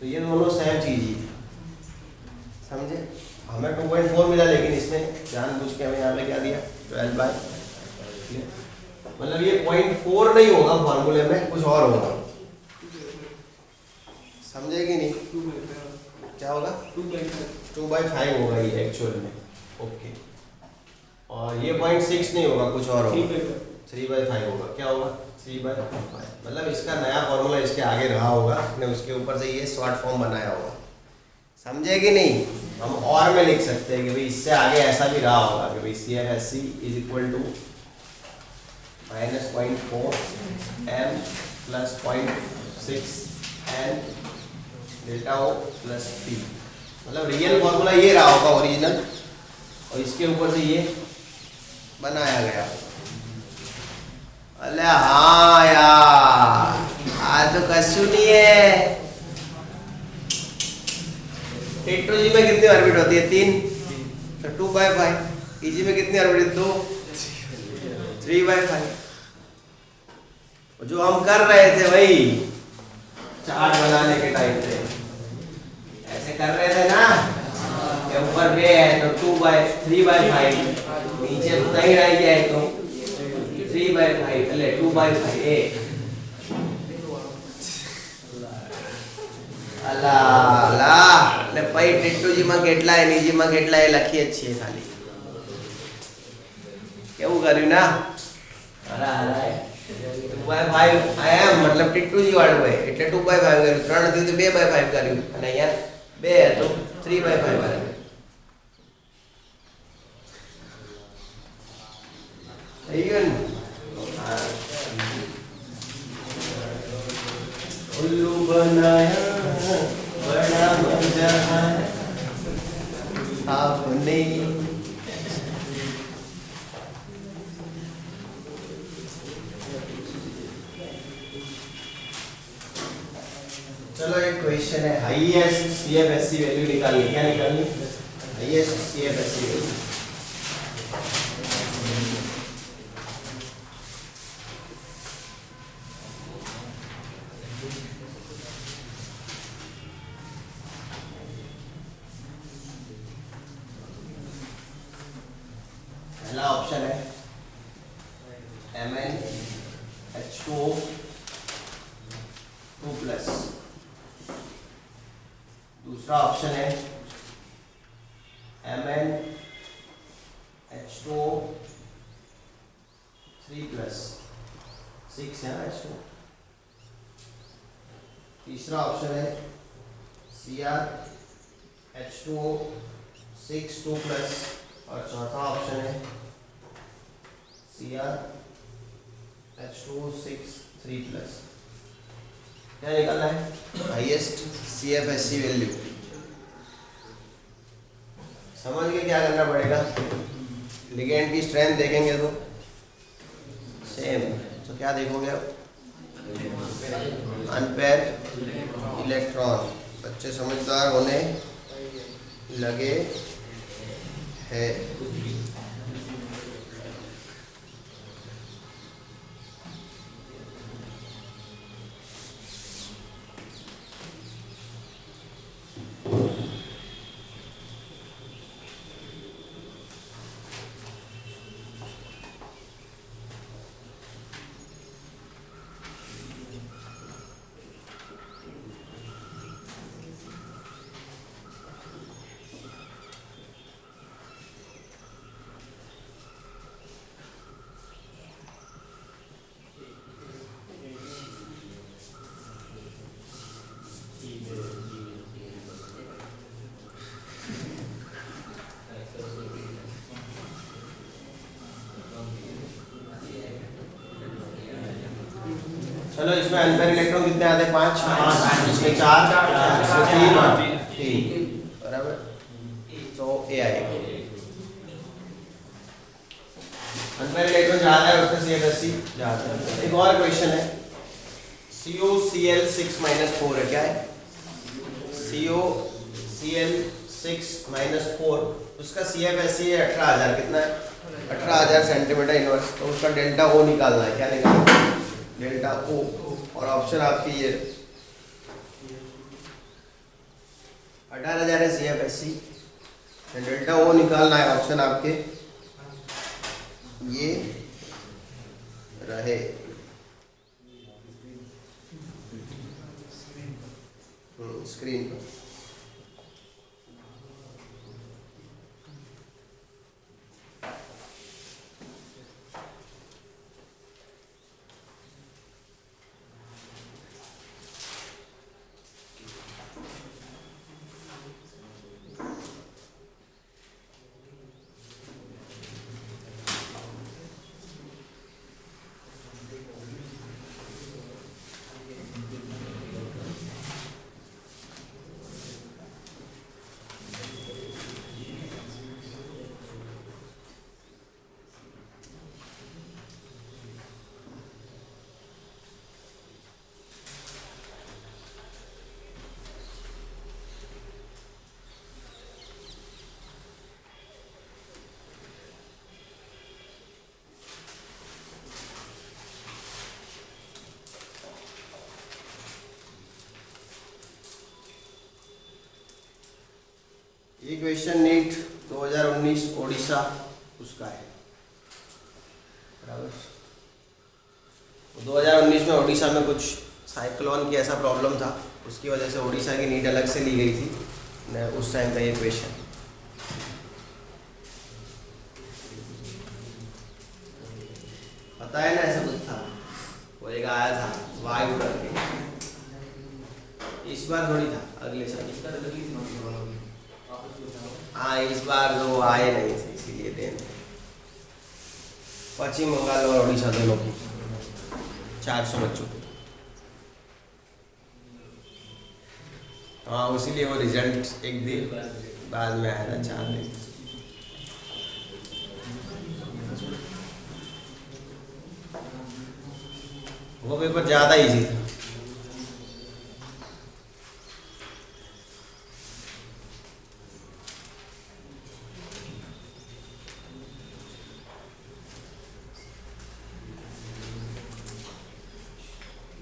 Speaker 1: तो ये दोनों सेम चीज़ ही, समझे? हमें 2.4 मिला, लेकिन इसने जानबूझ के हमें यहाँ पे क्या दिया? 12/, मतलब ये 0.4 नहीं होगा फॉर्मूले में, कुछ और होगा। समझे कि नहीं? क्या होगा? 2/5 होगा ये एक्चुअल में। ओके, और ये 0.6 नहीं होगा, कुछ और होगा। 3/5 होगा। क्या होगा? 3/5। मतलब इसका नया फॉर्मूला इसके आगे रहा होगा, ने उसके ऊपर से ये शॉर्ट फॉर्म बनाया होगा। समझे कि नहीं? हम और में लिख सकते हैं कि भाई इससे आगे ऐसा भी रहा होगा कि भाई CFSC is equal to -0.4 m plus 0.6 n delta O plus p। मतलब रियल फॉर्मूला ये रहा होगा ओरिजिनल, और इसके ऊपर से ये बनाया गया। अरे हाँ यार, आज तो कशु नहीं है। टेट्रोजी में कितनी ऑर्बिट होती है? 3, तो 2/5। इजी में कितनी ऑर्बिट? 2, 3/5। जो हम कर रहे थे वही चार्ट बनाने के टाइम पे ऐसे कर रहे थे ना, कि ऊपर बे है तो 3/5, नीचे नहीं रह गया है तो 3/5, चले 2/5 अल्लाह अल्लाह ने पई टिट्टूजी में કેટલા है, નીજી में કેટલા है લખી જ છે ખાલી। કેવું કર્યું ના? અરે અરે 2/5 આયા, मतलब टिट्टूजी વાળું હોય એટલે 2/5 કર્યું, 3 થી તો 2/5 કર્યું, અને અહીંયા 2 હતો 3/5 કર્યું। થઈ ગયું ને? उल्लू बनाया बड़ा मजा आपने। चलो एक क्वेश्चन है, हाईएस्ट CFSC वैल्यू निकालनी। क्या निकालनी? Highest CFSC value. पहला ऑप्शन है MnH2O 2+। दूसरा ऑप्शन है MnH2O 3+, 6 है ना H2O। तीसरा ऑप्शन है CrH2O 6 2+, और चौथा ऑप्शन है CrH2O 6 3+। क्या निकालना है? Highest CFSC value. समझ के क्या करना पड़ेगा? लिगेंड की स्ट्रेंथ देखेंगे तो सेम, तो क्या देखोगे आप? Unpaired electron. बच्चे समझदार होने लगे है। चलो इसमें अनपेयर इलेक्ट्रॉन कितने आते हैं? 5, इसमें 4, इसमें 3, बराबर। तो ए आएगा। अनपेयर इलेक्ट्रॉन ज्यादा है उसका CFSC ज्यादा है। एक और क्वेश्चन है, COCl6-4 है, क्या है? COCl6-4, उसका CFSC है 18,000, कितना है? 18,000 सेंटीमीटर इनवर्स। तो उसका डेल्टा O निकालना है, क्या निकालना है? Delta O। और ऑप्शन आपकी ये 18,000 है CFSC, डेल्टा O निकालना है। ऑप्शन आपके ये रहे स्क्रीन पर। ये क्वेश्चन नीट 2019 ओडिशा उसका है, बराबर। 2019 में ओडिशा में कुछ साइक्लोन की ऐसा प्रॉब्लम था, उसकी वजह से ओडिशा की नीट अलग से ली गई थी न, उस टाइम का ये क्वेश्चन। पता है ना, ऐसा कुछ था, वो एक आया था वायु करके, इस बार थोड़ी था, अगले साल। हाँ, इस बार जो आए नहीं थे इसीलिए देन पश्चिम बंगाल और उड़ीसा दोनों की 400 बच्चों की। हाँ, उसीलिए वो रिजल्ट एक दिन बाद में आया था, 4 दिन। वो पेपर ज़्यादा इजी था।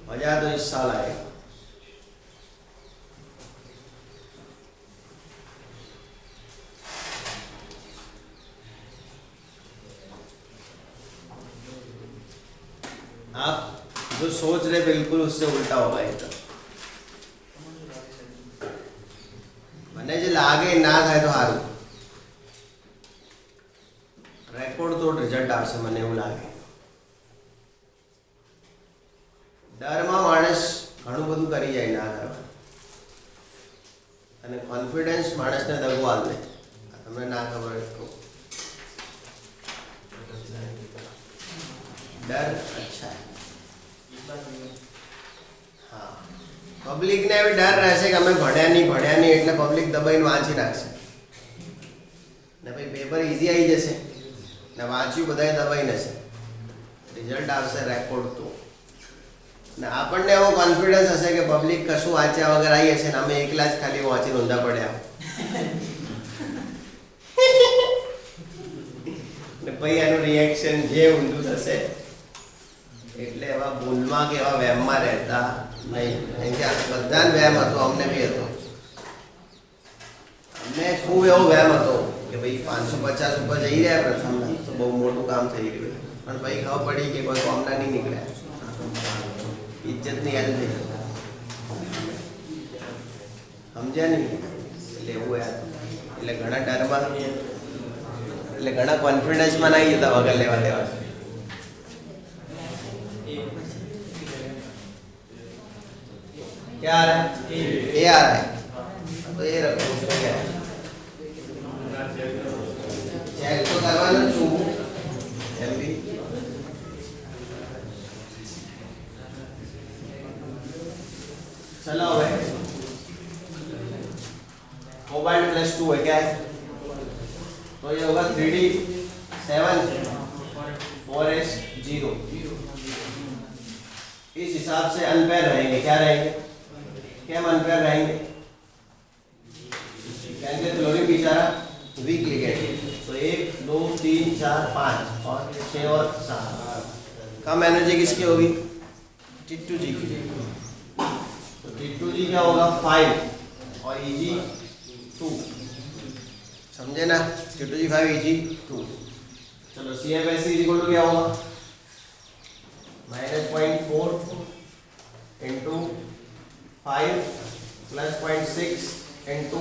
Speaker 1: मजा तो इस साल आएगा। आप जो सोच रहे बिल्कुल उससे उल्टा होगा एकदम। मैंने जो लागे ना था तो हारू रेकॉर्ड तोड़ रिजल्ट आपसे મને એવું લાગે। ડરમાં માણસ ઘણું બધું કરી જાય ના કરવા, અને કોન્ફિડન્સ માણસને દગો આપે। તમને ના ખબર તો डर अच्छा है। हाँ, पब्लिक ने भी डर रहेશે કે અમે ભણ્યા નહીં એટલે પબ્લિક દબાઈને વાંચી નાખશે ને ભાઈ પેપર ઈઝી આવી જશે ને વાંચ્યું બધાએ દબાઈને હશે, રિઝલ્ટ આવશે રેકોર્ડ તો ને આપણને એવો કોન્ફિડન્સ હશે કે પબ્લિક કશું વાંચ્યા વગર આવી હશે ને અમે એકલા જ ખાલી વાંચીને ઊંધા પડ્યા ને પછી એનું રિએક્શન જે ઊંધું થશે એટલે એવા ભૂલમાં કે એવા વહેમમાં રહેતા નહીં। બધાને વહેમ હતો, અમને બી હતો। અમને ખૂબ એવો વહેમ હતો કે ભાઈ 550 ઉપર જઈ રહ્યા પ્રથમના તો બહુ મોટું કામ થઈ ગયું, પણ પછી ખબર પડી કે કોઈ કોમના નહીં નીકળ્યા, ઇજ્જતની યાદ થઈ, સમજ્યા નહીં એટલે એવું યાદ। એટલે ઘણા ડરમાં એટલે ઘણા કોન્ફિડન્સમાં નહીં જતા વગર લેવા દેવા। क्या आ रहा है? ए आ रहा है, तो ये रखो, उसमें क्या है चेक तो करवाना छू जल्दी। चलो भाई, कोबाल्ट प्लस 2 है क्या है, तो ये होगा 3D 7 4S 0। इस हिसाब से अनपेयर रहेंगे, क्या रहेंगे, क्या अनपेयर रहेंगे, कहेंगे क्लोरीन बेचारा वीक लिगेंड, तो 1 2 3 4 5 और 6 और 7। कम एनर्जी किसकी होगी, T2G की, तो T2G क्या होगा 5 और Eg 2, समझे ना, T2G 5 Eg 2। चलो CFSE इक्वल टू क्या होगा, -0.4 into 5 plus 0.6 into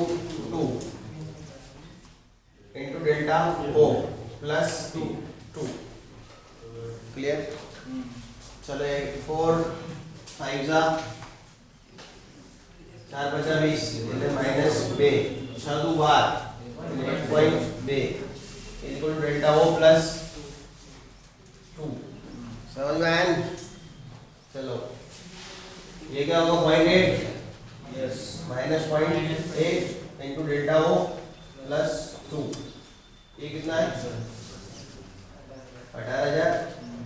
Speaker 1: 2 into delta O plus 2। Clear. चलो 4 5 जा 4 बचा 20 minus 2 6 2 12 1.2 equal to delta O plus 2। समझ में आया। चलो ये क्या होगा 0.8, yes minus 0.8 into delta O plus 2, ये कितना है 18,000।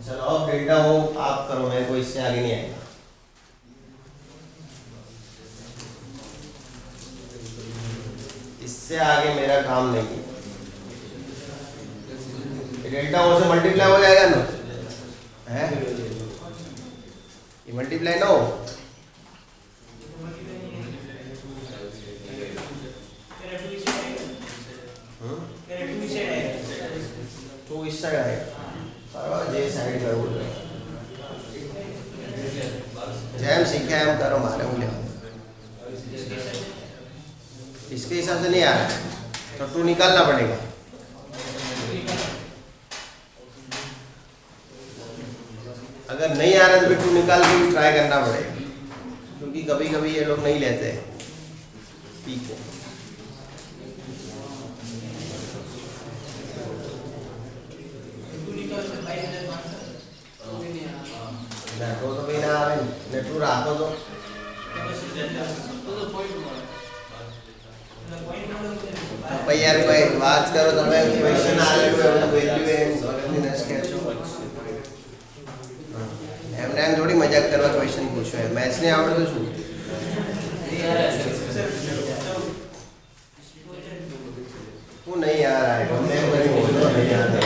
Speaker 1: चलो अब डेल्टा O आप करो, मेरे को इससे आगे नहीं आएगा। इससे आगे मेरा काम नहीं है। डेल्टा O से मल्टीप्लाई हो जाएगा ना, है ये मल्टीप्लाई ना हो, तो इस साइड आएगा, जे साइड करो, जैम सीखे हम करो, मारे बोले इसके हिसाब से नहीं आ रहा तो 2 निकालना पड़ेगा। अगर नहीं आ रहा तो फिर 2 निकाल के भी ट्राई करना पड़ेगा, क्योंकि कभी कभी ये लोग नहीं लेते पी को। तो भी ना आवे नेटू राखो तो भाई यार भाई बात करो तो मैं क्वेश्चन आ रहे हो वैल्यू एंड ऑर्डिनरी स्केच एमने थोड़ी मजाक करवा क्वेश्चन पूछो है, मैथ्स नहीं आवड़े तो શું હું नहीं आ रहा है, मैं नहीं बोल रहा नहीं आ रहा।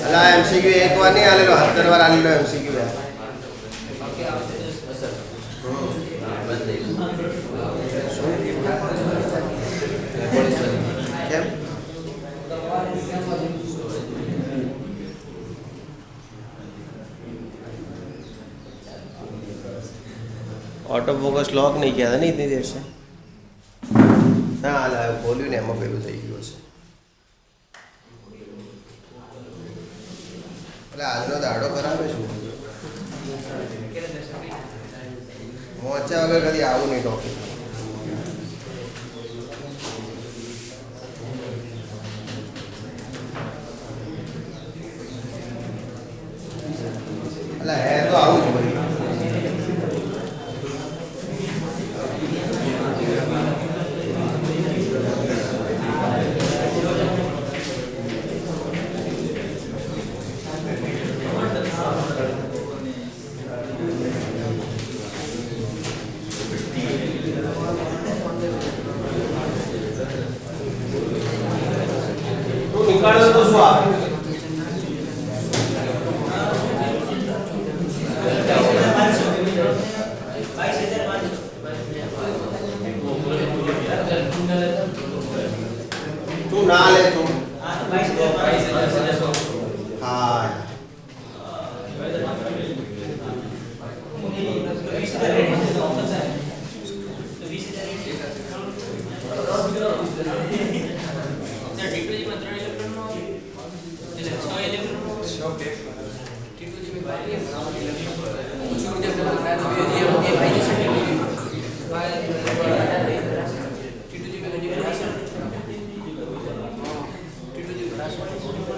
Speaker 1: अला एमसीक्यू एक बार नहीं आलेलो 70 बार आलेलो एमसीक्यू है। ऑटो फोकस लॉक नहीं किया था नहीं इतनी देर से, हाँ हाल बोल्યું ને એમાં પેલું થઈ ગયું છે। એટલે આજનો દાડો ખરાબ છે શું, મોચા વગર કદી આવું નહીં ટોપિક। એટલે હે તો આવું જ ભાઈ।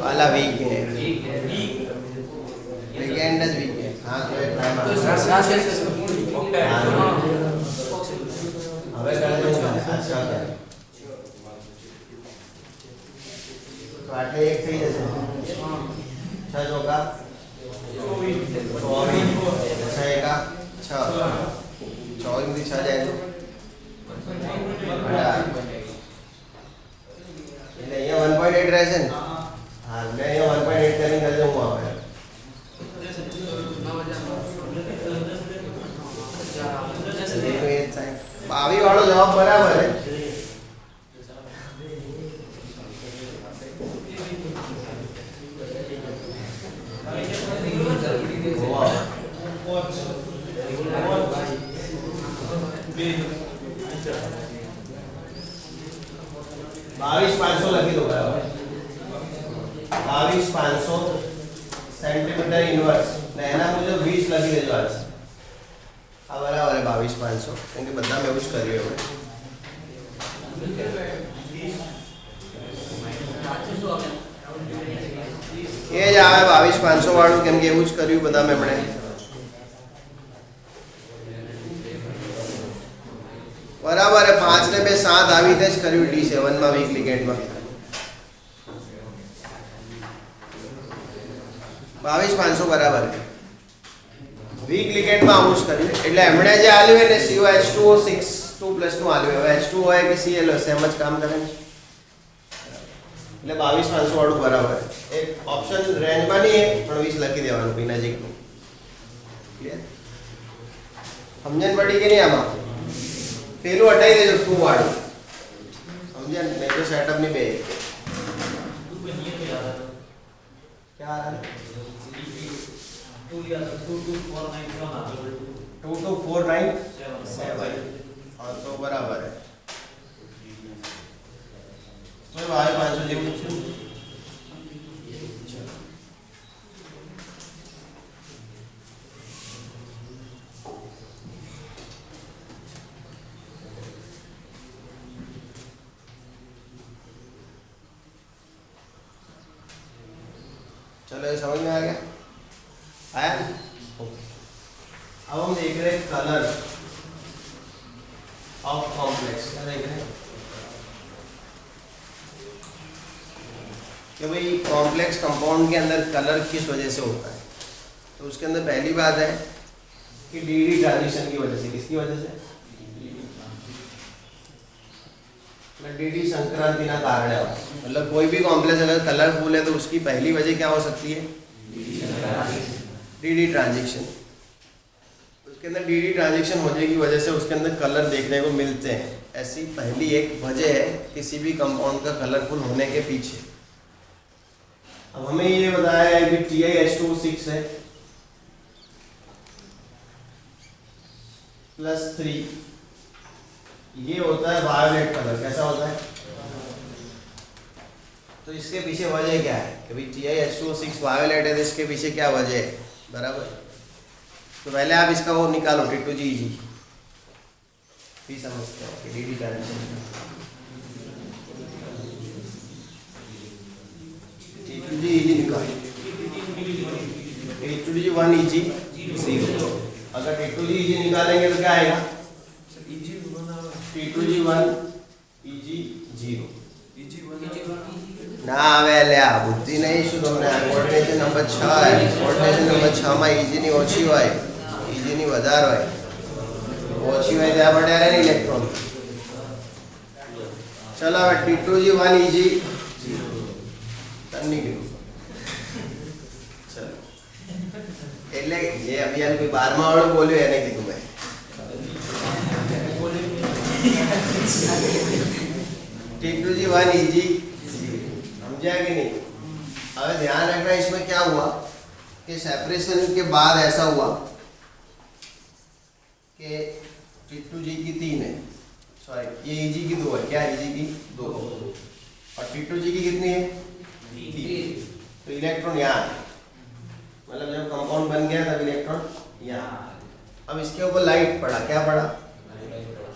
Speaker 1: वाला वीक है, वीकेंड वीक है। हाँ तो एक टाइम હવે કરે છે अच्छा કરે तो आटले एक થઈ જશે 6 ચોકા 24 6 એકા 6 24 માંથી 6 જાય તો 18 એટલે અહીંયા 1.8 રહેશે ને। हाँ मैं ये 1.8 करने कर दूंगा मैं देखो ये साइड 22 वाला जवाब बराबर है। बाईस 500 लगी दो बराबर 22,500 सेंटीमीटर इनवर्स एना मुझे 20 लगी देજો आज आ बराबर है 22,500 क्योंकि બધા में यूज કર્યું હવે ये જ આવે 22,500 વાળું કેમ કે એવું જ કર્યું બધા में આપણે बराबर है 5 ने બે 7 આવી રીતે જ કર્યું D7 માં વીક લિગેન્ડ માં 22,500 બરાબર है વીક લિગેન્ડ માં આવું જ કર્યું એટલે એમણે જે આલ્યું એને COH2O6 2+ નું આલ્યું હવે H2O હોય કે Cl હોય સેમ જ કામ કરે એટલે 22,500 વાળું બરાબર એક ઓપ્શન રેન્જ માં નહીં પણ 20 લખી દેવાનું કોઈ નજીકનું ક્લિયર સમજણ પડી કે નહીં આમાં પેલું હટાઈ દેજો 2 વાળું સમજ્યા નહીં તો સેટઅપ ની બે क्या आ रहा है 2249 हाँ तो बराबर है तो 500 जी चलो ये समझ में आ गया आया अब हम देख रहे हैं कलर ऑफ कॉम्प्लेक्स क्या देख रहे हैं कि भाई कॉम्प्लेक्स कंपाउंड के अंदर कलर किस वजह से होता है तो उसके अंदर पहली बात है कि डीडी ट्रांजिशन की वजह से किसकी वजह से डीडी संक्रांति ना कारण है मतलब कोई भी कॉम्प्लेक्स अगर कलरफुल है तो उसकी पहली वजह क्या हो सकती है डीडी ट्रांजिशन उसके अंदर डीडी ट्रांजिशन होने की वजह से उसके अंदर कलर देखने को मिलते हैं ऐसी पहली एक वजह है किसी भी कंपाउंड का कलरफुल होने के पीछे। अब हमें ये बताया है कि TiH2O6 है +3 ये होता है वायलेट कलर कैसा होता है तो इसके पीछे वजह क्या है कि भाई TiH2O6 वायलेट है तो इसके पीछे क्या वजह है बराबर तो पहले आप इसका वो निकालो T2GG भी समझते हो कि डीडी ट्रांजिशन T2GG निकालो T2G1 EG 0 अगर T2GG निकालेंगे तो क्या आएगा T2G1 EG 0 ना आवे લે આ બુદ્ધિ નહીં શું તમને કોઓર્ડિનેશન નંબર 6 है કોઓર્ડિનેશન નંબર 6 માં EG ની ઓછી હોય EG ની વધારે હોય ઓછી હોય ત્યાં પડ્યા રહે ઇલેક્ટ્રોન चलो હવે T2G1 EG 0 તન નીકળ્યું ચલો એટલે જે અભિયાન કોઈ 12મા વાળો બોલ્યો એને કીધું મેં T2G1 EG समझा कि नहीं। अब ध्यान रखना इसमें क्या हुआ कि सेपरेशन के बाद ऐसा हुआ कि T2G की 3 है सॉरी ये EG की 2 है क्या EG की 2 और T2G की कितनी है 3 तो इलेक्ट्रॉन यहाँ है मतलब जब कंपाउंड बन गया तब इलेक्ट्रॉन यहाँ। अब इसके ऊपर लाइट पड़ा, क्या पड़ा?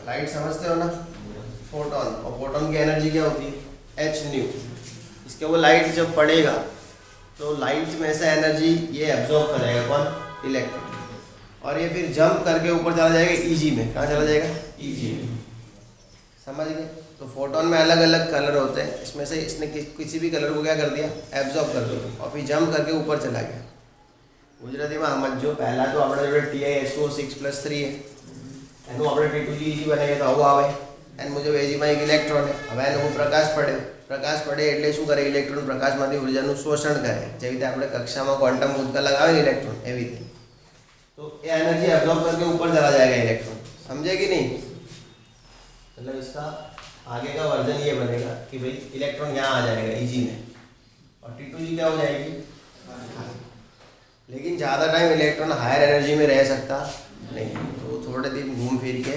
Speaker 1: लाइट समझते हो ना, फोटोन, और फोटोन की एनर्जी क्या होती है? H new. इसके ऊपर लाइट जब पड़ेगा तो लाइट में से एनर्जी ये एब्जॉर्ब करेगा कौन? इलेक्ट्रॉन, और ये फिर जंप करके ऊपर चला जाएगा ईजी में। कहाँ चला जाएगा? ईजी में। समझ गए? तो फोटोन में अलग अलग कलर होते हैं, इसमें से इसने किसी भी कलर को क्या कर दिया? एब्जॉर्ब कर दिया, और फिर जंप करके ऊपर चला गया। गुजराती में समझो, पहला तो अपना जो TiSO6+3 है એનું આપણે T2G બનાવીએ તો આવું આવે, એન્ડ મુજબ એજીમાં એક ઇલેક્ટ્રોન है। હવે એનો પ્રકાશ પડે એટલે શું કરે? ઇલેક્ટ્રોન પ્રકાશમાંથી ઉર્જાનું શોષણ કરે, જેવી રીતે આપણે કક્ષામાં ક્વોન્ટમ ભૂતકા લગાવે ઇલેક્ટ્રોન એવી રીતે। तो ये एनर्जी एब्जॉर्ब करके ऊपर चला जाएगा इलेक्ट्रॉन। समझे कि नहीं? मतलब इसका आगे का वर्जन ये बनेगा कि भाई इलेक्ट्रॉन यहाँ आ जाएगा इजी में, और T2G क्या हो जाएगी? लेकिन ज़्यादा टाइम इलेक्ट्रॉन हायर एनर्जी में रह सकता नहीं, तो थोड़े दिन घूम फिर के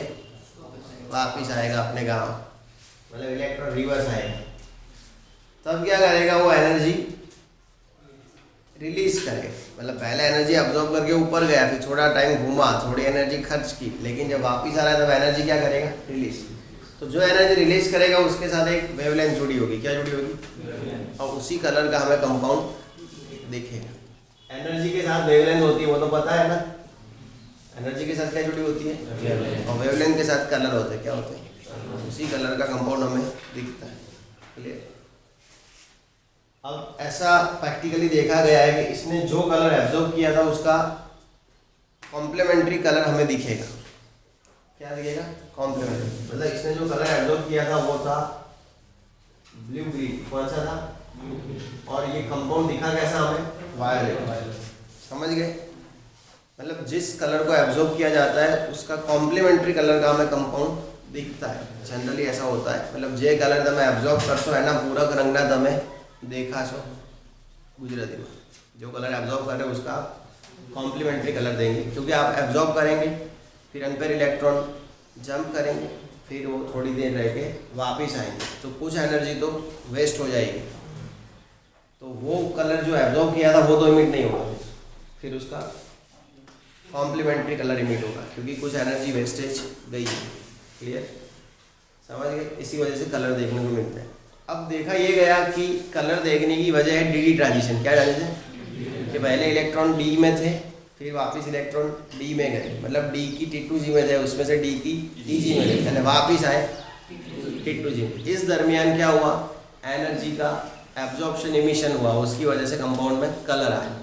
Speaker 1: वापिस आएगा अपने गांव, मतलब इलेक्ट्रॉन रिवर्स आएगा। तब क्या करेगा? वो एनर्जी रिलीज करेगा, मतलब पहले एनर्जी अब्जॉर्ब करके ऊपर गया, फिर थोड़ा टाइम घूमा, थोड़ी एनर्जी खर्च की, लेकिन जब वापिस आ रहा है तब एनर्जी क्या करेगा? रिलीज। तो जो एनर्जी रिलीज करेगा उसके साथ एक वेवलेंथ जुड़ी होगी। क्या जुड़ी होगी? और उसी कलर का हमें कंपाउंड दिखेगा। एनर्जी के साथ वेवलेंथ होती है, वो तो पता है ना। एनर्जी के साथ क्या जुड़ी होती है? और वेवलेंथ के साथ कलर होते हैं। क्या होते हैं? उसी कलर का कंपाउंड हमें दिखता है। क्लियर? अब ऐसा प्रैक्टिकली देखा गया है कि इसने जो कलर एब्जॉर्ब किया था उसका कॉम्प्लीमेंट्री कलर हमें दिखेगा। क्या दिखेगा? कॉम्प्लीमेंट्री, मतलब इसने जो कलर एब्जॉर्ब किया था वो था ब्लू ग्रीन। कौन सा था? और ये कंपाउंड दिखा कैसा हमें? वायलेट। समझ गए? मतलब जिस कलर को एब्जॉर्ब किया जाता है उसका कॉम्प्लीमेंट्री कलर का हमें कंपाउंड दिखता है। जनरली ऐसा होता है, मतलब जे कलर તમે एब्जॉर्ब करशो है ना पूरा रंगना તમે देखा छो गुजराती में, जो कलर एब्जॉर्ब करे उसका कॉम्प्लीमेंट्री कलर देंगे, क्योंकि आप एब्जॉर्ब करेंगे फिर अनपेयर इलेक्ट्रॉन जंप करेंगे, फिर वो थोड़ी देर रह के वापस आएंगे, तो कुछ एनर्जी तो वेस्ट हो जाएगी। तो वो कलर जो एब्जॉर्ब किया था वो तो इमिट नहीं होगा, फिर उसका कॉम्प्लीमेंट्री कलर इमिट होगा, क्योंकि कुछ एनर्जी वेस्टेज गई है। क्लियर? समझ गए? इसी वजह से कलर देखने को मिलता है। अब देखा ये गया कि कलर देखने की वजह है डी ट्रांजिशन। क्या ट्रांजिशन? कि पहले इलेक्ट्रॉन डी में थे, फिर वापस इलेक्ट्रॉन डी में गए, मतलब डी की T2G में थे, उसमें से डी की TG में गए, यानी वापस आए T2G में। इस दरमियान क्या हुआ? एनर्जी का एब्जॉर्प्शन इमिशन हुआ, उसकी वजह से कंपाउंड में कलर आया।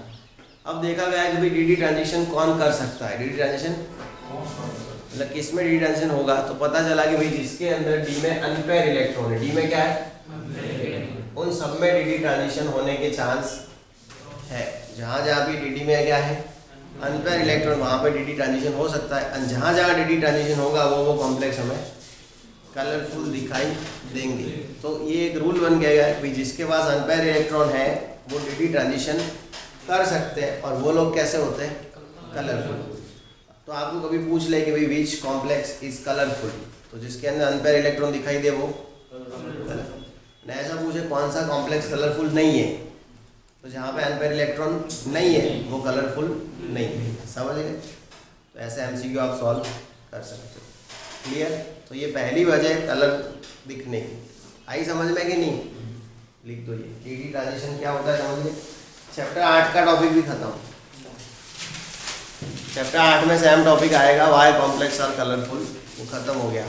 Speaker 1: अब देखा गया कि भाई डी ट्रांजिशन कौन कर सकता है? डी ट्रांजिशन मतलब किस में डी ट्रांजिशन होगा? तो पता चला कि भाई जिसके अंदर डी में अनपेयर इलेक्ट्रॉन है, डी में क्या है? उन सब में डी ट्रांजिशन होने के चांस है। जहाँ जहाँ भी डी में क्या है? अनपेयर इलेक्ट्रॉन, वहाँ पे डी ट्रांजिशन हो सकता है, और जहाँ जहाँ डी ट्रांजिशन होगा वो कॉम्प्लेक्स हमें कलरफुल दिखाई देंगे। तो ये एक रूल बन गया है कि जिसके पास अनपेयर इलेक्ट्रॉन है वो डी ट्रांजिशन कर सकते हैं, और वो लोग कैसे होते हैं? कलरफुल। तो आपको कभी पूछ ले कि भाई विच कॉम्प्लेक्स इज कलरफुल, तो जिसके अंदर अनपेयर इलेक्ट्रॉन दिखाई दे वो कलरफुल। न ऐसा पूछे कौन सा कॉम्प्लेक्स कलरफुल नहीं है, तो जहाँ पे अनपेयर इलेक्ट्रॉन नहीं है वो कलरफुल नहीं है। समझ गए? तो ऐसे MCQ आप सॉल्व कर सकते हो। क्लियर? तो ये पहली वजह कलर दिखने की आई समझ में कि नहीं? लिख दो ये डी ट्रांजिशन क्या होता है, समझ गए? चैप्टर 8 का टॉपिक भी खत्म। चैप्टर 8 में सेम टॉपिक आएगा, वाई कॉम्प्लेक्स और कलरफुल, वो खत्म हो गया।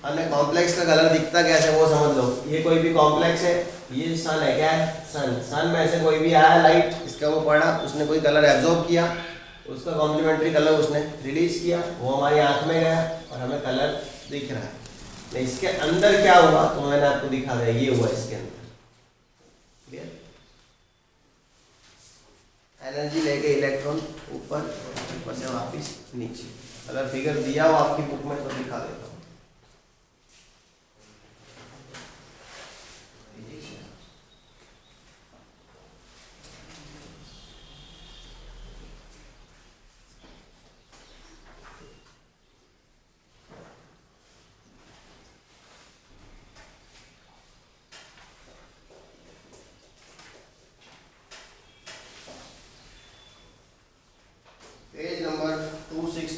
Speaker 1: हमें कॉम्प्लेक्स का कलर दिखता कैसे वो समझ लो। ये कोई भी कॉम्प्लेक्स है, ये सन है, क्या है? सन में से कोई भी आया लाइट, इसका वो पड़ा, उसने कोई कलर एब्जॉर्ब किया, उसका कॉम्प्लीमेंट्री कलर उसने रिलीज किया, वो हमारी आंख में गया और हमें कलर दिख रहा है। तो इसके अंदर क्या हुआ तो मैंने आपको दिखा दिया, ये हुआ इसके अंदर। क्लियर? एनर्जी लेके इलेक्ट्रॉन ऊपर से वापस नीचे। अगर फिगर दिया हो आपकी बुक में तो दिखा देता हूँ।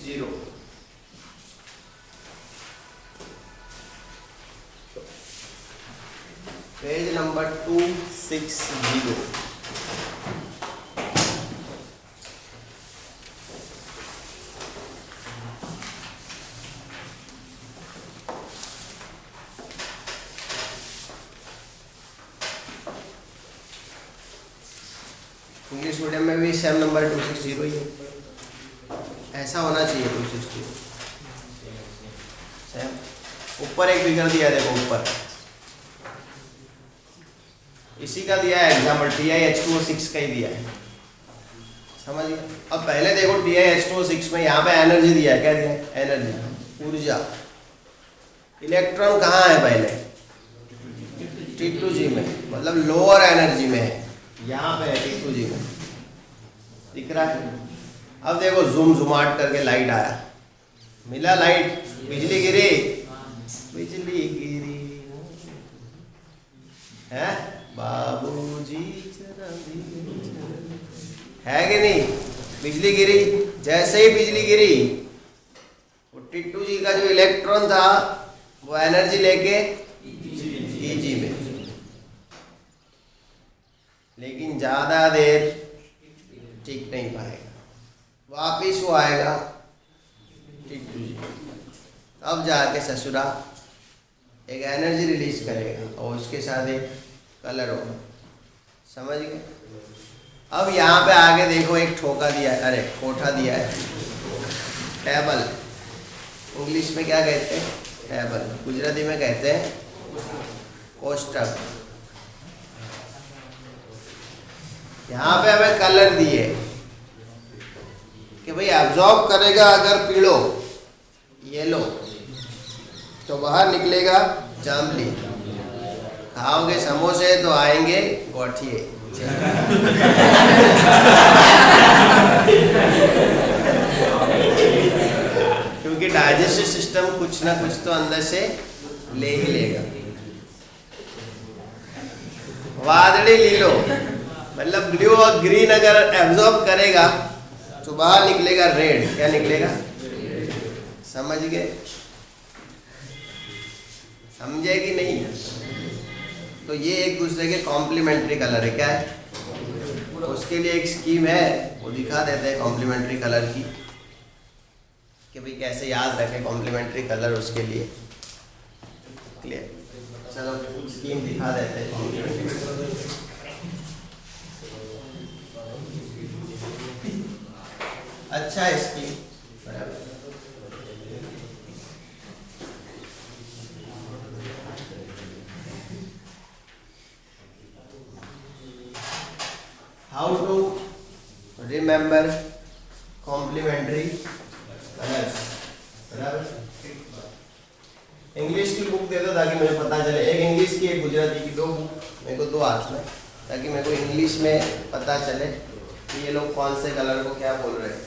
Speaker 1: 260 पेज नंबर 260। इंग्लिश मीडियम में भी सेम नंबर 260 ही है, ऐसा होना चाहिए 260 सेम। ऊपर एक फिगर दिया देखो, ऊपर इसी का दिया है एग्जाम्पल, TiH2O6 का ही दिया है, समझिए। अब पहले देखो TiH2O6 में यहाँ पे एनर्जी दिया है, क्या दिया है? एनर्जी, ऊर्जा। इलेक्ट्रॉन कहाँ है पहले? T2G में, मतलब लोअर एनर्जी में है, यहाँ पे है T2G में, दिख रहा है। अब देखो जूम जुमाट करके लाइट आया, मिला लाइट, बिजली गिरी, बिजली गिरी है बाबूजी है कि नहीं? बिजली गिरी, जैसे ही बिजली गिरी वो T2G का जो इलेक्ट्रॉन था वो एनर्जी लेके Eg में, लेकिन ज्यादा देर टिक नहीं पाएगा, वापिस वो आएगा T2G, तब जाके ससुरा एक एनर्जी रिलीज करेगा और उसके साथ एक कलर होगा, समझ गए। अब यहाँ पे आगे देखो एक ठोका दिया है, अरे कोठा दिया है, टेबल, इंग्लिश में क्या कहते हैं? टेबल, गुजराती में कहते हैं कोष्टक। यहाँ पे हमें कलर दिए कि भाई एब्जॉर्ब करेगा अगर पीलो येलो तो बाहर निकलेगा जामली, खाओगे समोसे तो आएंगे गोठिए। क्योंकि डाइजेस्टिव सिस्टम कुछ ना कुछ तो अंदर से ले ही लेगा। वादड़ी लीलो मतलब ब्लू और ग्रीन अगर एब्जॉर्ब करेगा तो बाहर निकलेगा रेड, क्या निकलेगा? समझ गए? समझे कि नहीं? तो ये एक दूसरे के कॉम्प्लीमेंट्री कलर है, क्या है? उसके लिए एक स्कीम है, वो दिखा देते हैं कॉम्प्लीमेंट्री कलर की, कि भाई कैसे याद रखें कॉम्प्लीमेंट्री कलर उसके लिए। क्लियर? चलो स्कीम दिखा देते हैं। अच्छा है scheme, how to remember complementary colours, बराबर। इंग्लिश की बुक दे दो ताकि मुझे पता चले, एक इंग्लिश की एक गुजराती की, दो बुक मेरे को दो हाथ में, ताकि मेरे को इंग्लिश में पता चले कि ये लोग कौन से कलर को क्या बोल रहे हैं।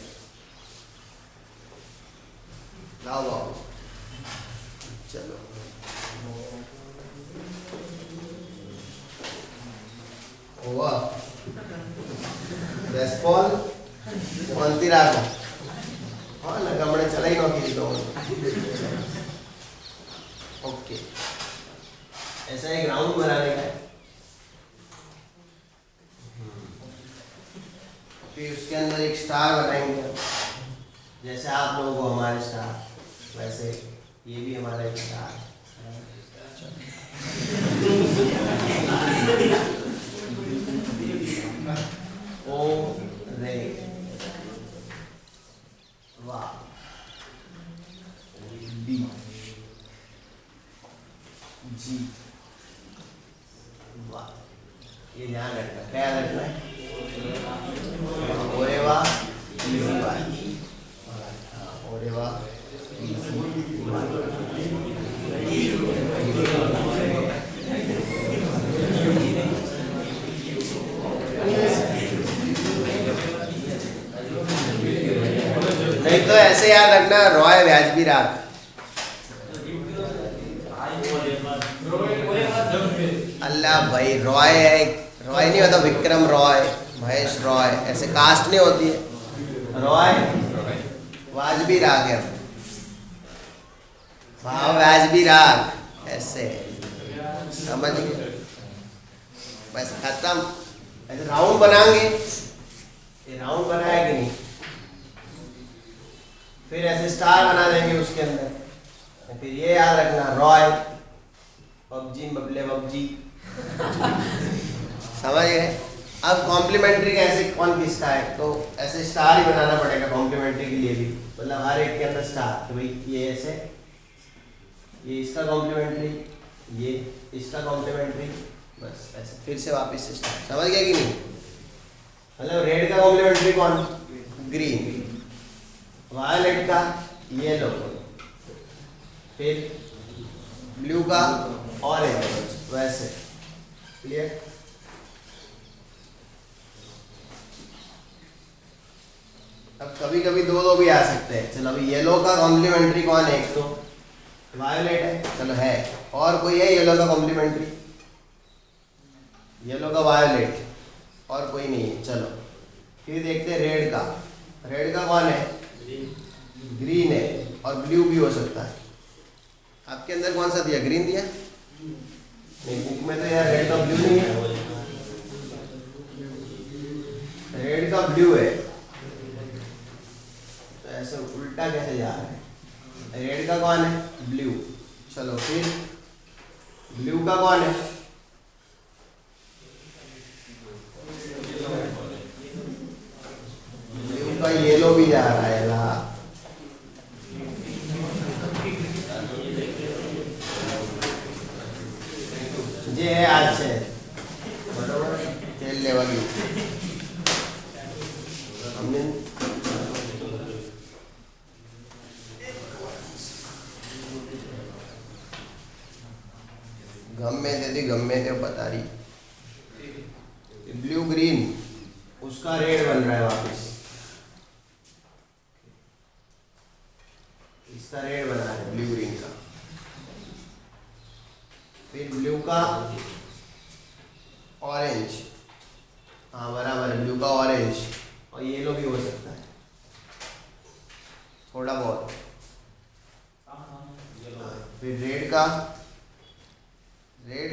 Speaker 1: लाओ लाओ, चलो वाह, बेसबॉल कौन सी रात है? हाँ ना, कमरे चला ही नौकरी तो। ओके, ऐसा एक ग्राउंड बनाने का है, फिर उसके अंदर एक स्टार बनाएंगे, जैसे आप लोगों को हमारे स्टार, वैसे ये भी हमारा एक स्टार। ओ रे वाह, बी जी वाह, ये ध्यान रखना, क्या रखना है? ओरे वाह, इजी वाह, ओरे वाह, नहीं तो ऐसे याद रखना, रॉय व्याजबी राग। अल्लाह भाई, रॉय है, रॉय नहीं होता विक्रम रॉय, महेश रॉय, ऐसे कास्ट नहीं होती है। रॉय वाजबी राग है, भाव वाजबी राग, ऐसे समझ गए, बस खत्म। ऐसे राउंड बनाएंगे, ये राउंड बनाया कि नहीं, फिर ऐसे स्टार बना देंगे उसके अंदर, फिर ये याद रखना रॉय पबजी बबले पबजी, समझ गए। अब कॉम्प्लीमेंट्री कैसे कौन किसका है, तो ऐसे स्टार ही बनाना पड़ेगा कॉम्प्लीमेंट्री के लिए भी, मतलब हर एक के अंदर स्टार, तो भाई ये ऐसे, ये इसका कॉम्प्लीमेंट्री, ये इसका कॉम्प्लीमेंट्री, बस ऐसे फिर से वापस से स्टार, समझ गया कि नहीं। मतलब रेड का कॉम्प्लीमेंट्री कौन, ग्रीन, वायलेट का येलो, फिर ब्लू का ऑरेंज, वैसे क्लियर। अब कभी कभी दो दो भी आ सकते हैं, चलो अभी येलो का कॉम्प्लीमेंट्री कौन है, एक तो वायलेट है, चलो है, और कोई है येलो का कॉम्प्लीमेंट्री, येलो का वायलेट, और कोई नहीं है, चलो फिर देखते हैं रेड का, रेड का कौन है, ग्रीन है, और ब्लू भी हो सकता है। आपके अंदर कौन सा दिया, ग्रीन दिया नहीं, बुक में तो यार रेड का ब्लू नहीं है, रेड का ब्लू है, तो ऐसे उल्टा कैसे जा रहा है, रेड का कौन है, ब्लू, चलो फिर ब्लू का कौन है, ब्लू का येलो भी जा रहा है ला, ये है आज से बराबर खेल लेवल हमने गम्मे थे बता रही, ब्लू ग्रीन उसका रेड बन रहा है वापस, इसका रेड बना है ब्लू ग्रीन का, फिर ब्लू का ऑरेंज, हाँ बराबर, ब्लू का ऑरेंज, और येलो भी हो सकता है थोड़ा बहुत, फिर रेड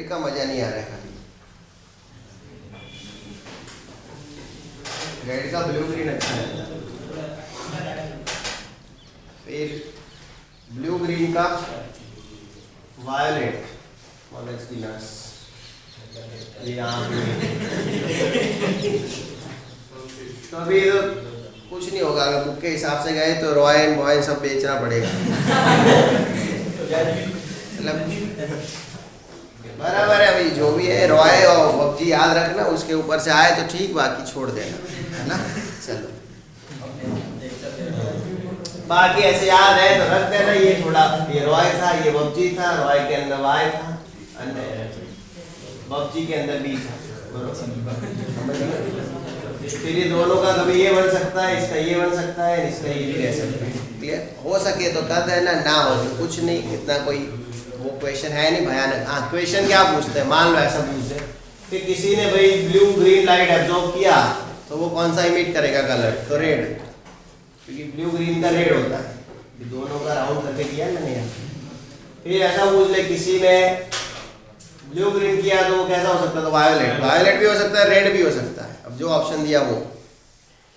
Speaker 1: का मजा नहीं आ रहा है, खाली रेड का ब्लू ग्रीन अच्छा है, फिर ब्लू ग्रीन का वायलेट, मगज की नस, तो अभी तो कुछ नहीं होगा, अगर बुक के हिसाब से गए तो रॉय एंड बॉय सब बेचना पड़ेगा, मतलब बराबर है। अभी जो भी है रॉय और पबजी याद रखना, उसके ऊपर से आए तो ठीक, बाकी छोड़ देना, है ना। चलो बाकी ऐसे याद है तो रख देना, ये थोड़ा, ये रॉय था, ये पबजी था, रॉय के अंदर वाई था, पबजी के अंदर बी था, फिर ये दोनों का कभी ये बन सकता है, इसका ये बन सकता है, इसका ये भी रह सकता है, क्लियर। हो सके तो कर देना, ना हो तो कुछ नहीं, इतना कोई वो क्वेश्चन है नहीं भयानक। हाँ क्वेश्चन क्या पूछते हैं, मान लो ऐसा पूछते हैं कि किसी ने भाई ब्लू ग्रीन लाइट एब्जॉर्ब किया, तो वो कौन सा इमिट करेगा कलर, तो रेड, क्योंकि ब्लू ग्रीन का रेड होता है, दोनों का राउंड करके किया मैंने यहाँ। फिर ऐसा पूछ ले किसी ने ब्लू ग्रीन किया तो वो कैसा हो सकता है, तो वायोलेट, वायोलेट भी हो सकता है, रेड भी हो सकता है, अब जो ऑप्शन दिया वो।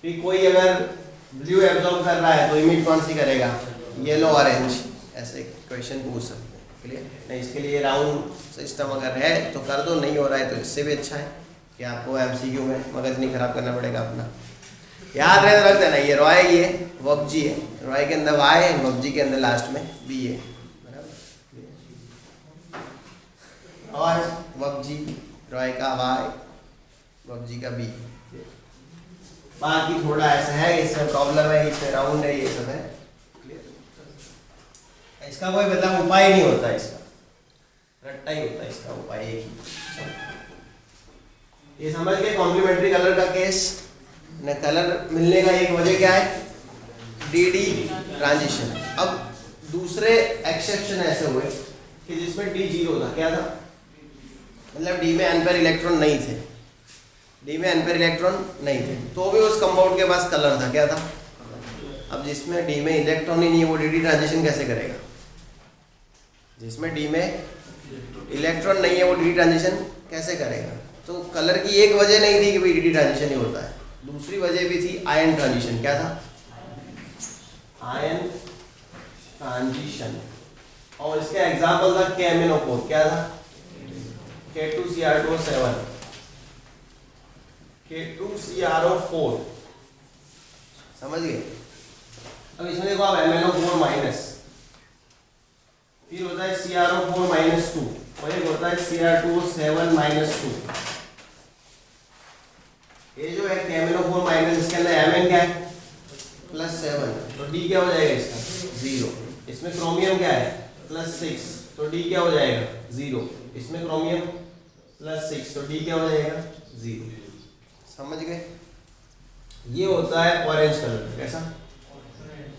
Speaker 1: फिर कोई अगर ब्लू एब्जॉर्ब कर रहा है तो इमिट कौन सी करेगा, येलो ऑरेंज, ऐसे क्वेश्चन पूछ सकते हैं, क्लियर। नहीं इसके लिए राउंड सिस्टम अगर है तो कर दो, नहीं हो रहा है तो इससे भी अच्छा है कि आपको एमसीक्यू में मगज नहीं खराब करना पड़ेगा अपना, याद रहे तो रख देना। ये रॉय, ये वब्जी है, रॉय के अंदर वाई है, वब्जी के अंदर लास्ट में बी है, और वब्जी रॉय का वाई, वब्जी का बी। बाकी थोड़ा ऐसा है, इसमें प्रॉब्लम है, इसमें राउंड है, ये सब है, इसका कोई मतलब उपाय नहीं होता, इसका रट्टा ही होता है, इसका उपाय एक ही। ये समझ गए कॉम्प्लीमेंट्री कलर का केस न, कलर मिलने का एक वजह क्या है, डी ट्रांजिशन। अब दूसरे एक्सेप्शन ऐसे हुए कि जिसमें डी 0 था, क्या था, मतलब डी में अनपेयर इलेक्ट्रॉन नहीं थे, डी में अनपेयर इलेक्ट्रॉन नहीं थे, तो भी उस कंपाउंड के पास कलर था, क्या था, अब जिसमें डी में इलेक्ट्रॉन ही नहीं है वो डी ट्रांजिशन कैसे करेगा? जिसमें डी में इलेक्ट्रॉन नहीं है वो डी ट्रांजिशन कैसे करेगा? तो कलर की एक वजह नहीं थी कि भाई डी ट्रांजिशन ही होता है, दूसरी वजह भी थी आयन ट्रांजिशन। क्या था? Ion transition. और इसके एग्जाम्पल था KMnO4। क्या था? K2CR2O7, K2CRO4। समझ गए? अब इसमें देखो आप MnO4 माइनस, फिर होता है CrO4-2 और एक होता है Cr2O7-2। ये जो है KMnO4 माइनस, इसके अंदर Mn क्या है? +7, तो D क्या हो जाएगा इसका? 0। इसमें क्रोमियम क्या है? +6, तो D क्या हो जाएगा? 0। इसमें क्रोमियम +6, तो D क्या हो जाएगा? 0। समझ गए? ये होता है ऑरेंज कलर। कैसा?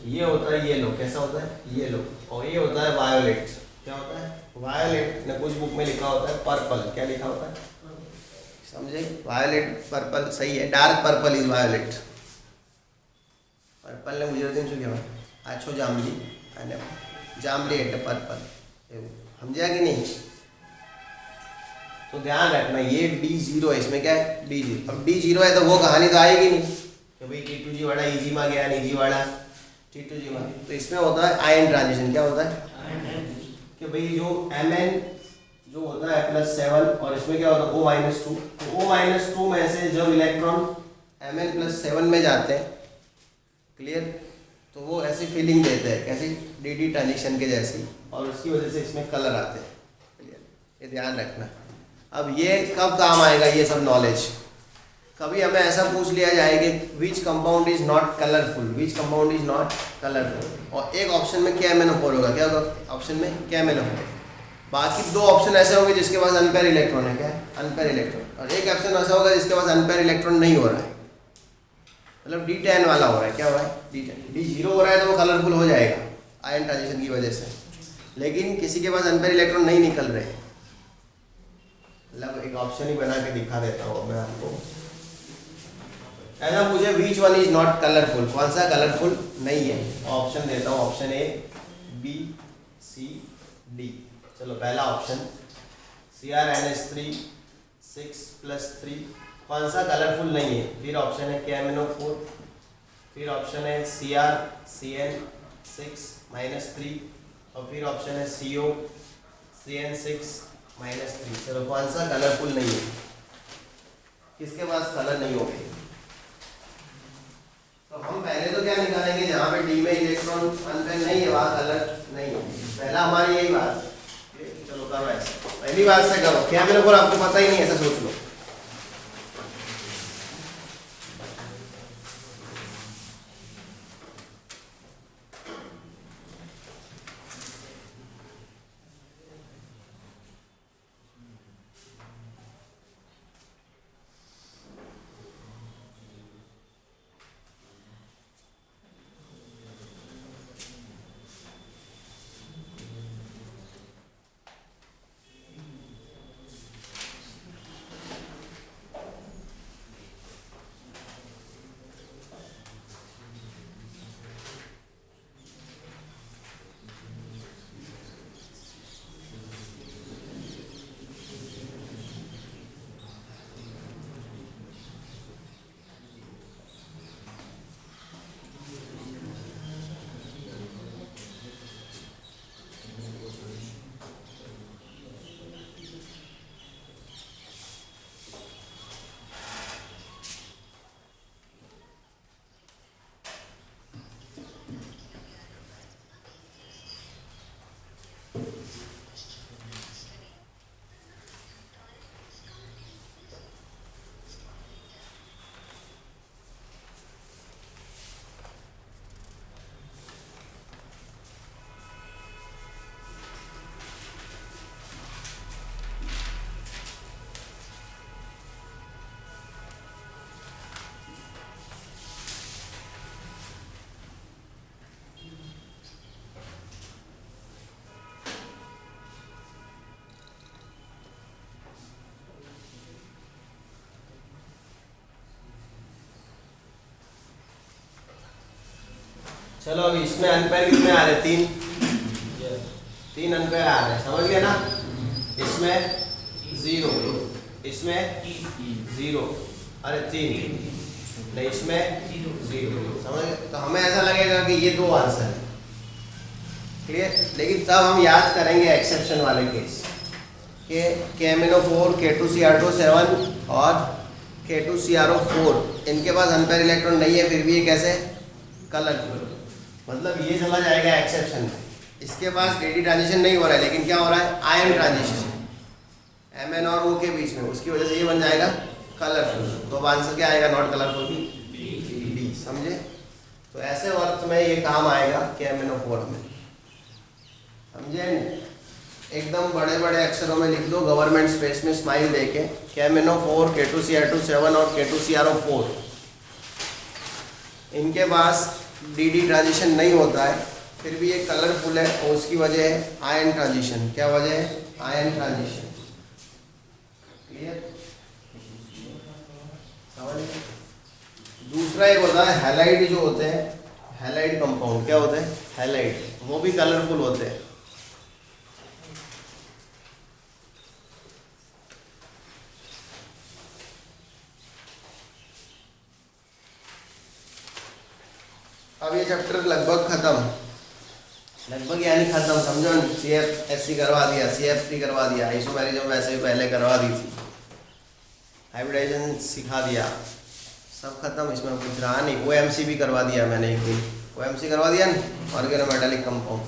Speaker 1: ये होता है येलो। कैसा होता है? येलो। और ये होता है वायोलेट। क्या होता है? वायोलेट। ने कुछ बुक में लिखा होता है पर्पल। क्या लिखा होता है? समझे? वायोलेट पर्पल सही है, dark purple is violet. Purple ने गुजराती में क्या आछो जांबली અને जांबली એટલે पर्पल। समझा कि नहीं? तो ध्यान रखना ये D0 है, इसमें क्या है? D0। अब D0 है तो वो कहानी तो आएगी नहीं कि भाई T2G वाला EG में गया, EG वाला T2G में। तो इसमें होता है आयन ट्रांजिशन। क्या होता है? कि भाई जो Mn जो होता है +7 और इसमें क्या होता है O-2, तो O-2 में से जब इलेक्ट्रॉन Mn +7 में जाते हैं, क्लियर, तो वो ऐसी फीलिंग देते हैं कैसी? डी ट्रांजिशन के जैसी, और उसकी वजह से इसमें कलर आते हैं। क्लियर? ये ध्यान रखना। अब ये कब काम आएगा ये सब नॉलेज? कभी हमें ऐसा पूछ लिया जाए कि which compound is not colourful, which compound is not colourful, और एक ऑप्शन में KMnO4 होगा। क्या होगा ऑप्शन में? KMnO4। बाकी दो ऑप्शन ऐसे होंगे जिसके पास अनपेयर इलेक्ट्रॉन है। क्या है? Unpaired electron. और एक ऑप्शन ऐसा होगा जिसके पास अनपेयर इलेक्ट्रॉन नहीं हो रहा है, मतलब D10 वाला हो रहा है। क्या हो रहा है? D10। D0 हो रहा है तो वो कलरफुल हो जाएगा आयन ट्रांजिशन की वजह से, लेकिन किसी के पास अनपेयर इलेक्ट्रॉन नहीं निकल रहे। मतलब एक ऑप्शन ही बना के दिखा देता हूँ मैं आपको। ऐसा मुझे which one is not colourful, कौन सा कलरफुल नहीं है? ऑप्शन देता हूँ, option A, B, C, D। चलो पहला ऑप्शन CrNH3 6+3, कौन सा कलरफुल नहीं है? फिर ऑप्शन है KMnO4, फिर ऑप्शन है CrCN6-3, और फिर ऑप्शन है COCN6-3। चलो कौन सा कलरफुल नहीं है? किसके पास कलर नहीं हो गए? तो हम पहले तो क्या निकालेंगे? जहाँ पे डी में इलेक्ट्रॉन अनपेयर नहीं है वहाँ कलर नहीं है। पहला हमारी यही बात। चलो करो ऐसा, पहली बात से करो। KMnO4 आपको पता ही नहीं, ऐसा सोच लो। चलो अभी इसमें अनपेयर कितने आ रहे? 3 3 अनपेयर आ रहे हैं, समझ गए ना? इसमें 0, इसमें 0, अरे 3 नहीं, इसमें 0, समझ गए? तो हमें ऐसा लगेगा कि ये 2 आंसर है, क्लियर? लेकिन तब हम याद करेंगे एक्सेप्शन वाले केस के KMnO4 K2Cr2 और K2CrO4 इनके पास अनपेयर इलेक्ट्रॉन नहीं है, फिर भी ये कैसे कलरफुल, मतलब ये चला जाएगा एक्सेप्शन में। इसके पास DD ट्रांजिशन नहीं हो रहा है, लेकिन क्या हो रहा है? आयन ट्रांजिशन Mn और O के बीच में, उसकी वजह से ये बन जाएगा कलरफुल। तो अब आंसर क्या आएगा? नॉट कलरफुल, डी, समझे? तो ऐसे वक्त में ये काम आएगा KMnO4 में, समझे? एकदम बड़े बड़े अक्षरों में लिख दो, गवर्नमेंट स्पेस में स्माइल देके KMnO4 K2Cr2 और K2CrO4 इनके पास DD ट्रांजिशन नहीं होता है, फिर भी ये कलरफुल है, और उसकी वजह है आयन ट्रांजिशन। क्या वजह है? Ion transition, clear? समझ? दूसरा एक होता है हैलाइड, जो होते हैं हैलाइड कंपाउंड। क्या होते हैं? हैलाइड, वो भी कलरफुल होते हैं। अब ये चैप्टर लगभग खत्म, लगभग यानी खत्म, समझो? CFSC करवा दिया, CFT करवा दिया, आइसोमेरिज्म वैसे भी पहले करवा दी थी, हाइब्रिडाइजेशन सिखा दिया, सब खत्म, इसमें कुछ रहा नहीं। OMC भी करवा दिया मैंने, एक दिन OMC करवा दिया ना, ऑर्गेनोमेटालिक कंपाउंड।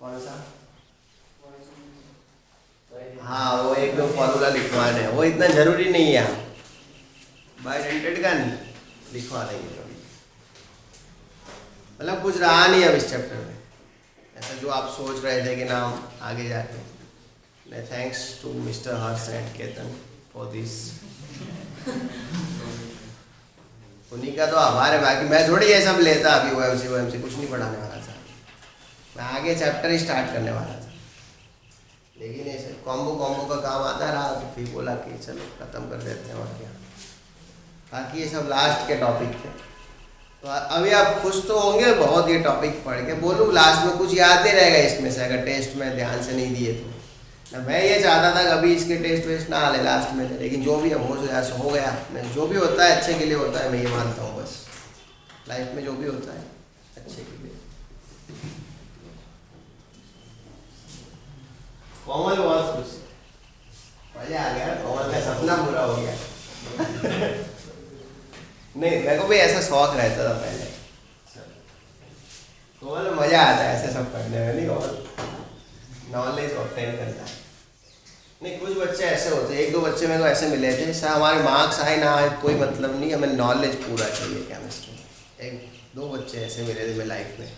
Speaker 1: कौन सा? हाँ, वो एक दो फॉर्मूला लिखवाने हैं, वो इतना जरूरी नहीं है, बायडेंटेड का नहीं लिखवा देंगे कभी, मतलब कुछ रहा नहीं अब इस चैप्टर में ऐसा जो आप सोच रहे थे कि नाम आगे जाके। Thanks to mister Harsh and Ketan for this, उन्हीं का तो आभार है, बाकी मैं थोड़ी ये सब लेता। अभी OMC कुछ नहीं पढ़ाने वाला था, मैं आगे चैप्टर ही स्टार्ट करने वाला था, लेकिन ऐसे कॉम्बो का काम आता रहा, तो फिर बोला कि चलो ख़त्म कर देते हैं, और क्या। बाकी ये सब लास्ट के टॉपिक थे, तो अभी आप खुश तो होंगे बहुत, ये टॉपिक पढ़ के। बोलूँ लास्ट में कुछ याद नहीं रहेगा इसमें से, अगर टेस्ट में ध्यान से नहीं दिए तो। मैं ये चाहता था कभी इसके टेस्ट वेस्ट ना आले लास्ट में, लेकिन जो भी है हो गया। मैं जो भी होता है अच्छे के लिए होता है, मैं ये मानता हूँ। बस लाइफ में जो भी होता है अच्छे के लिए। कोमल बहुत खुश, मजा आ गया, कोमल का सपना पूरा हो गया। नहीं, मेरे को भी ऐसा शौक रहता था पहले, कोमल मजा आता है ऐसे सब पढ़ने में, नहीं कोमल? नॉलेज ऑब्टेन करता है। नहीं, कुछ बच्चे ऐसे होते हैं, एक दो बच्चे मेरे को ऐसे मिले थे, सर हमारे मार्क्स आए ना आए कोई मतलब नहीं, हमें नॉलेज पूरा चाहिए केमिस्ट्री में। एक दो बच्चे ऐसे मिले थे मेरी लाइफ में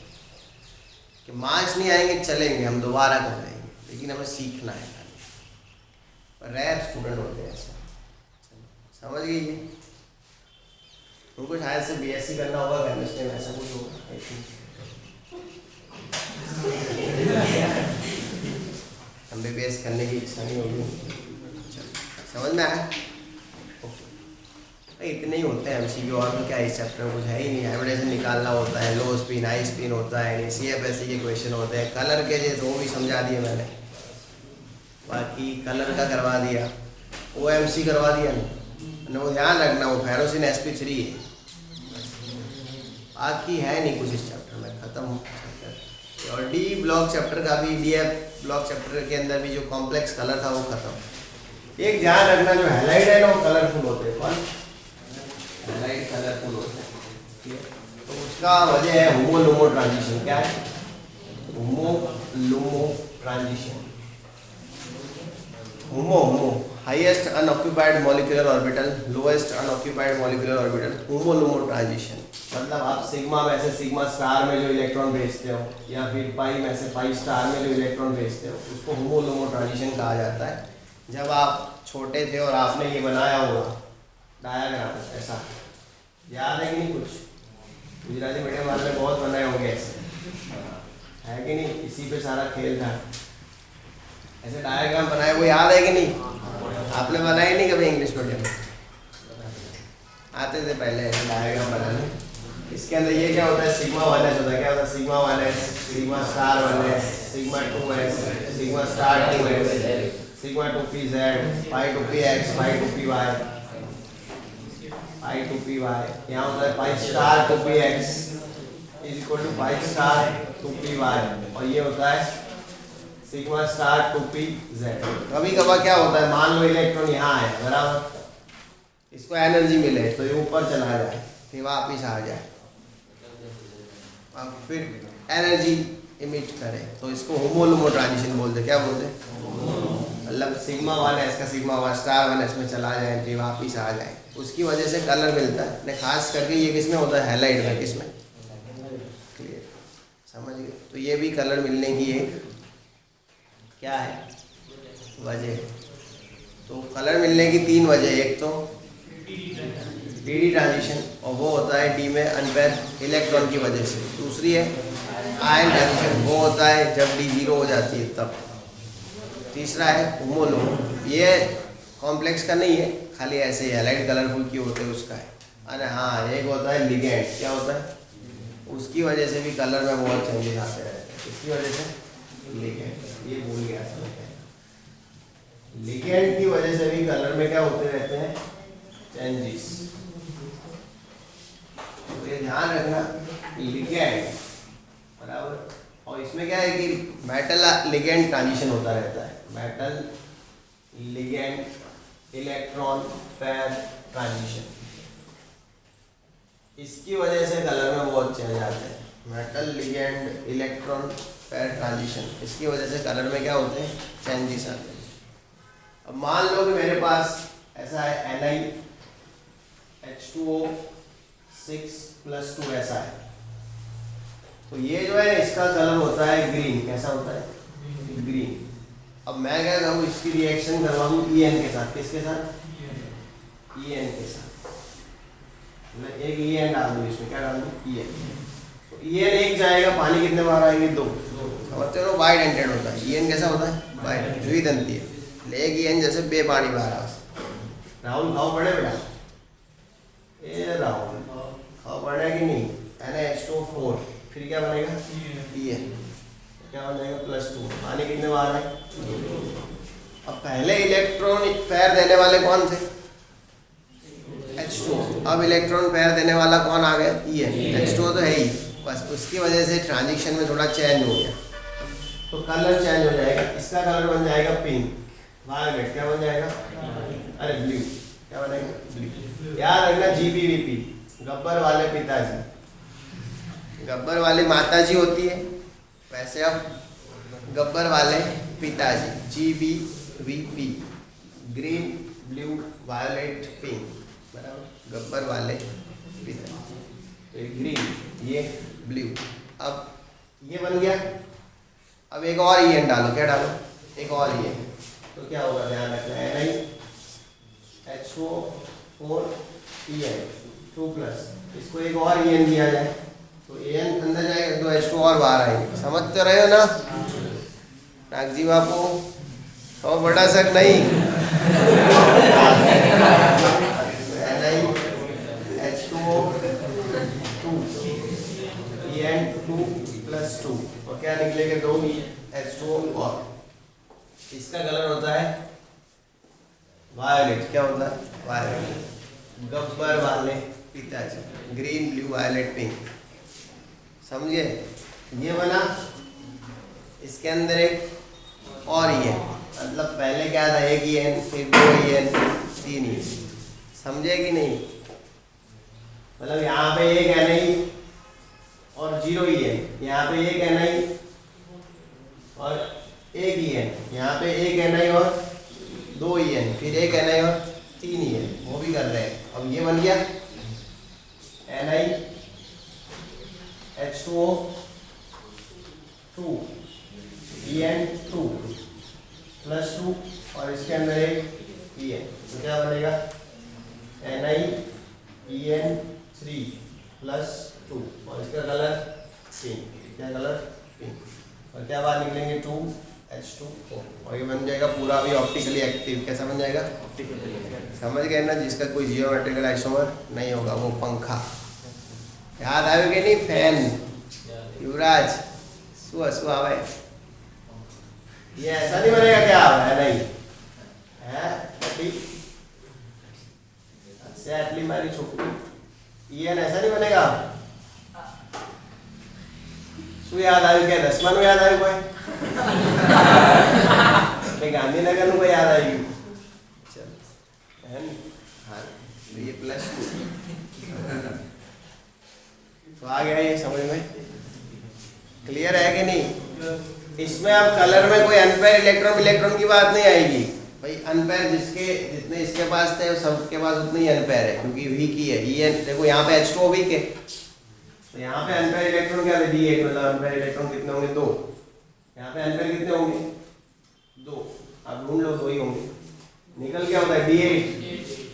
Speaker 1: कि मार्क्स नहीं आएंगे चलेंगे, हम दोबारा कर लेंगे, लेकिन हमें सीखना है। रेयर स्टूडेंट होते हैं ऐसे, समझ गई? ये उनको शायद से BSc करना होगा केमिस्ट्री में, ऐसा कुछ होगा। MBBS करने की इच्छा नहीं होगी, समझ में आया? इतने ही होते हैं MCQ, और तो क्या इस चैप्टर में कुछ है ही नहीं। हाइब्रिडाइजेशन निकालना होता है, लो स्पिन हाई स्पिन होता है, CFSC के क्वेश्चन होते हैं, कलर के जो वो भी समझा दिए मैंने, बाकी कलर का करवा दिया, OMC करवा दिया ना, वो ध्यान रखना, वो फेरोसिन sp3 है, बाकी है नहीं कुछ इस चैप्टर में, खत्म। और D ब्लॉक चैप्टर का भी, DF ब्लॉक चैप्टर के अंदर भी जो कॉम्प्लेक्स कलर था वो खत्म। एक ध्यान रखना, जो हैलाइड है ना वो कलरफुल होते हैं, कौन? हैलाइड कलरफुल होते हैं, तो उसका वजह है होमो-लुमो ट्रांजिशन। क्या है? HOMO LUMO transition. HOMO highest unoccupied molecular orbital, lowest unoccupied molecular orbital, HOMO LUMO transition. मतलब आप सिग्मा में से सिग्मा स्टार में जो इलेक्ट्रॉन भेजते हो, या फिर पाई में से पाई स्टार में जो इलेक्ट्रॉन भेजते हो, उसको होमो-लुमो ट्रांजिशन कहा जाता है। जब आप छोटे थे और आपने ये बनाया होगा डायग्राम, ऐसा याद है कि नहीं? कुछ गुजराती मीडियम वाले बहुत बनाए होंगे ऐसे, है कि नहीं? इसी पे सारा खेल था, ऐसे डायग्राम बनाए, वो याद है कि नहीं? आपने बनाए नहीं कभी इंग्लिश मीडियम में? आते थे पहले ऐसे डायग्राम बनाने, इस इसके अंदर ये क्या होता है, सिग्मा 1s होता है। क्या होता है, sigma 1s, sigma star 1s, sigma 2s, sigma star 2s, sigma 2pz, pi 2px, pi 2py, pi 2py। यहाँ होता है pi star 2px is equal to pi star 2py, और ये होता है सिग्मा स्टार 2pz। कभी कभार क्या होता है, मान लो इलेक्ट्रॉन यहाँ है बराबर, इसको एनर्जी मिले तो ये ऊपर चला जाए फिर वापिस आ जाए, अब फिर एनर्जी इमिट करे तो इसको होमो-लुमो ट्रांजिशन बोलते। क्या बोलते हैं, मतलब सिग्मा 1s का सिग्मा 1 स्टार 1s में चला जाए फिर वापिस आ जाए, उसकी वजह से कलर मिलता है। खास करके ये किस में होता है, हैलाइड में। किस में, क्लियर, समझ गए। तो ये भी कलर मिलने की एक क्या है वजह। तो कलर मिलने की 3 वजह, एक तो डी ट्रांजिशन, और वो होता है डी में अनपेयर इलेक्ट्रॉन की वजह से। दूसरी है आयन ट्रांजिशन, वो होता है जब डी 0 हो जाती है तब। तीसरा है होमो-लुमो, ये कॉम्प्लेक्स का नहीं है, खाली ऐसे ही हैलाइड कलरफुल की होते हैं उसका है। अरे हाँ, एक होता है लिगेंड। क्या होता है, उसकी वजह से भी कलर में बहुत चेंजेस आते रहते हैं। इसकी वजह से लिगेंड, ये भूल गया था, लिगेंड की वजह से भी कलर में क्या होते रहते हैं, चेंजेस। तो ये ध्यान रखना, लिगेंड बराबर। और इसमें क्या है कि मेटल लिगेंड ट्रांजिशन होता रहता है, metal ligand electron pair transition. इसकी वजह से कलर में बहुत चेंज आते हैं, metal ligand electron pair transition. इसकी वजह से कलर में क्या होते हैं, चेंजेस आते हैं। अब मान लो कि मेरे पास ऐसा है NiH2O 6+2 ऐसा है, तो ये जो है इसका कलर होता है ग्रीन। कैसा होता है, ग्रीन। अब मैं क्या करूँ, इसकी रिएक्शन करवाऊँ En के साथ। किसके साथ, En के साथ। मैं एक En डाल दूँ इसमें, क्या डाल दूँ, En। तो En एक जाएगा, पानी कितने बार आएंगे, 2। समझते हो, बाई डेंटेड होता है। En कैसा होता है, बाई द्विदंतीय। लेगी En जैसे बे पानी बाहर आ। राहुल खाओ पड़े बेटा, ए राहुल खाओ पड़े कि नहीं। NaH2O4, फिर क्या बनेगा, En, क्या बनेगा, +2। पानी कितने बार है, 2। अब पहले इलेक्ट्रॉन पेयर देने वाले कौन थे, H2O। अब इलेक्ट्रॉन पेयर देने वाला कौन आ गया, En। H2O तो है ही, बस उसकी वजह से ट्रांजिशन में थोड़ा चेंज हो गया, तो कलर चेंज हो जाएगा। इसका कलर बन जाएगा पिंक, वायलेट क्या बन जाएगा, अरे ब्लू, क्या बनेगा, ब्लू। याद रखना, GBVP, गब्बर वाले पिताजी, गब्बर वाली माताजी होती है, वैसे अब गब्बर वाले पिताजी, GBVP, green blue violet pink बराबर, गब्बर वाले पिताजी। तो ये ग्रीन, ये ब्लू। अब ये बन गया। अब एक और En डालो, क्या डालो, एक और En, तो क्या होगा, ध्यान रखना, NiH2O4 En 2+, इसको एक और En दिया जाए तो En अंदर जाएगा, तो H2O और बाहर आएंगे। समझ तो रहे हो ना नागजी बापू, और बड़ा शक नहीं। NiH2O2 En2+2, और क्या निकलेगा, 2 H2O और इसका कलर होता है वायलेट। क्या होता है, वायलेट। गब्बर वाले पिताजी, ग्रीन ब्लू वायलेट पिंक। समझिए, ये बना। इसके अंदर एक और ये, मतलब पहले क्या था, एक En, फिर 2 En, 3 En। समझे कि नहीं, मतलब यहाँ पे एक Ni और 0 En, यहाँ पे एक Ni और एक En, यहाँ पे एक Ni और 2 En, फिर एक Ni और 3 En, वो भी कर रहे हैं। अब ये बन गया NiH2O2 En2+2, और इसके अंदर एक En, तो क्या बनेगा, NiEn3+2, और इसका कलर पिंक। क्या कलर, पिंक। और क्या बाहर निकलेंगे, 2H2O, और ये बन जाएगा पूरा भी ऑप्टिकली एक्टिव। कैसा बन जाएगा, ऑप्टिकली। समझ गए ना, जिसका कोई जियोमेट्रिकल आइसोमर नहीं होगा, वो पंखा। याद આવ્યું કે નહીં? ફેન युवराज શું આવે? ये ऐसा नहीं बनेगा क्या? है नहीं है से आटली मारी छोकरी ये ऐसा नहीं बनेगा। શું યાદ આવ્યું? કે 10માનું યાદ આવ્યું કોઈ? કે ગાંધીનગરનું કોઈ યાદ આવ્યું? ચલ है नहीं? हाँ तो ये +2 तो आ गया ये समझ में? क्लियर है कि नहीं? इसमें अब कलर में कोई अनपेयर इलेक्ट्रॉन की बात नहीं आएगी भाई। अनपेयर जिसके जितने इसके पास थे सबके पास उतने ही अनपेयर है, क्योंकि वीक ही है। ये देखो यहाँ पे H2O वीक है, तो यहाँ पे अनपेयर इलेक्ट्रॉन क्या है? D8 मतलब अनपेयर इलेक्ट्रॉन कितने होंगे? 2। यहाँ पे अनपेयर कितने होंगे? 2। अब ढूंढ लो, 2 ही होंगे। निकल क्या होता है? D8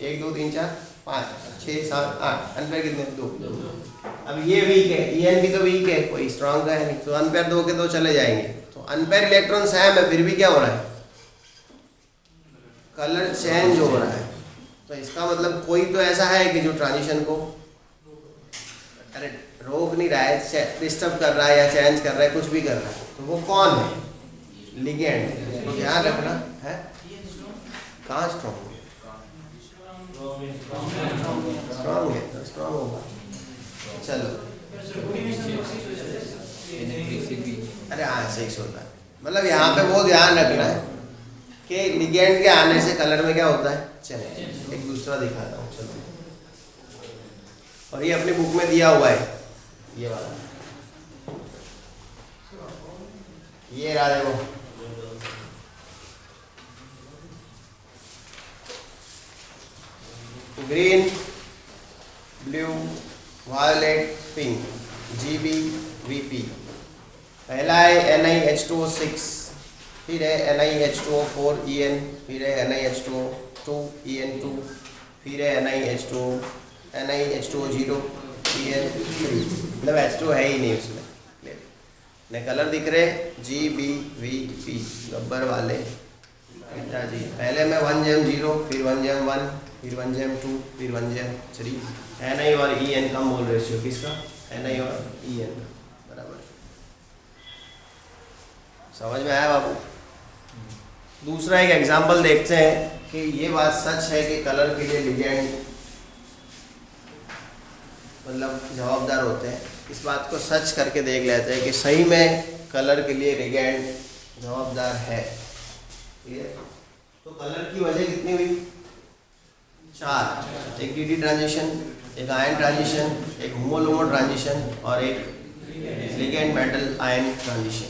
Speaker 1: 1 2 3 4 5 6 7 8 अनपेयर कितने? 2। अब ये वीक है, EN भी तो वीक है, कोई स्ट्रांग है नहीं, तो अनपेयर 2 के 2 चले जाएंगे। तो अनपेयर इलेक्ट्रॉन सेम है, फिर भी क्या हो रहा है? कलर चेंज हो रहा है। तो इसका मतलब कोई तो ऐसा है कि जो ट्रांजिशन को अरे रोक नहीं रहा है, डिस्टर्ब कर रहा है या चेंज कर रहा है, कुछ भी कर रहा है। तो वो कौन है? लिगेंड। तो ध्यान रखना है। कहाँ स्ट्रॉन्ग है? स्ट्रॉन्ग है तो स्ट्रॉन्ग होगा। चलो अरे हाँ सही सुन रहा है। मतलब यहाँ पे वो ध्यान रखना है कि लिगेंड के आने से कलर में क्या होता है? चेंज। एक दूसरा दिखाता हूँ चलो। और ये अपनी बुक में दिया हुआ है, ये वाला, ये रहा देखो। Green, blue, violet, pink, GB, VP। पहला है NiH2O6, फिर है NiH2O4 EN, फिर है NiH2O2 EN2, फिर है NiH2O, NiH2O0 EN3। मतलब H2O है ही नहीं उसमें। ने कलर दिख रहे GB, VP रबर वाले। जी पहले में 1Gem0, फिर 1Gem1, फिर 1Gem2, फिर 1Gem3। Ni और En का मोल रेशियो किसका? Ni और En बराबर। समझ में आया बाबू? दूसरा एक एग्जांपल देखते हैं कि ये बात सच है कि कलर के लिए लिगेंड मतलब जवाबदार होते हैं। इस बात को सच करके देख लेते हैं कि सही में कलर के लिए लिगेंड जवाबदार है। तो कलर की वजह कितनी हुई? 4। एक DD ट्रांजिशन, एक आयन ट्रांजिशन, एक होमो-लोमो ट्रांजिशन और एक लिगेंड मेटल आयन ट्रांजिशन।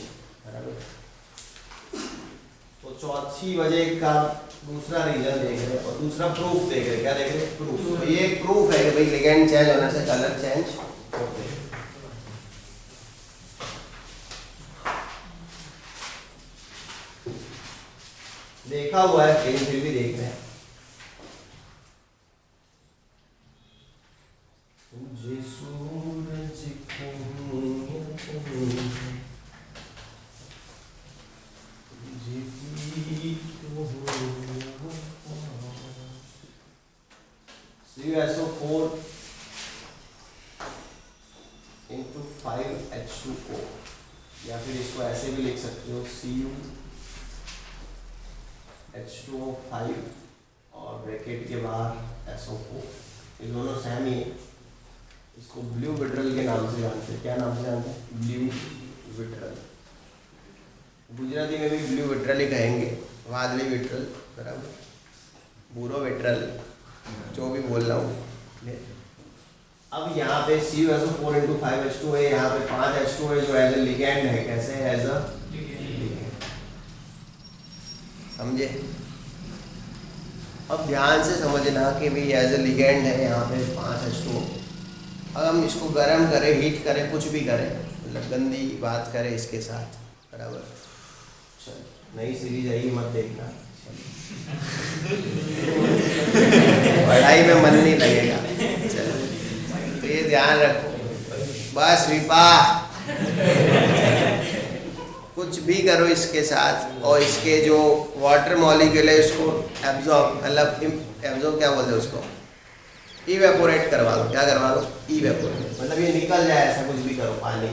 Speaker 1: तो चौथी वजह का दूसरा रीजन देख रहे हैं और दूसरा प्रूफ देख रहे हैं। क्या देख रहे हैं? प्रूफ। तो ये एक प्रूफ है कि भाई लिगेंड चेंज होने से कलर चेंज होते हैं। देखा हुआ है लेकिन फिर भी देख रहे हैं। CuSO4 into 5H2O, या फिर इसको ऐसे भी लिख सकते हो CuH2O5 और ब्रैकेट के बाहर SO4। ये दोनों सेम ही है। इसको ब्लू विट्रल के नाम से जानते हैं। क्या नाम से जानते हैं? Blue vitriol. गुजराती में भी ब्लू विट्रल ही कहेंगे, वादली विट्रल बराबर, भूरो विट्रल, जो भी बोल रहा हूँ। अब यहाँ पे CuSO4 into 5H2O है, यहाँ पे 5H2O है जो एज ए लिगेंड है। कैसे? As a legend. समझे? अब ध्यान से समझना कि भी एज ए लिगेंड है यहाँ पे 5H2O। अब हम इसको गर्म करें, हीट करें, कुछ भी करें, मतलब गंदी बात करें इसके साथ बराबर। चल नई सीरीज आई मत देखना, पढ़ाई में मन नहीं लगेगा। चलो तो ये ध्यान रखो बस। विपा कुछ भी करो इसके साथ और इसके जो वाटर मॉलिक्यूल है उसको एब्जॉर्ब, मतलब एब्जॉर्ब क्या बोलते हैं उसको, इवेपोरेट करवा लो। क्या करवा लो? इवेपोरेट। मतलब ये निकल जाए, ऐसा कुछ भी करो पानी,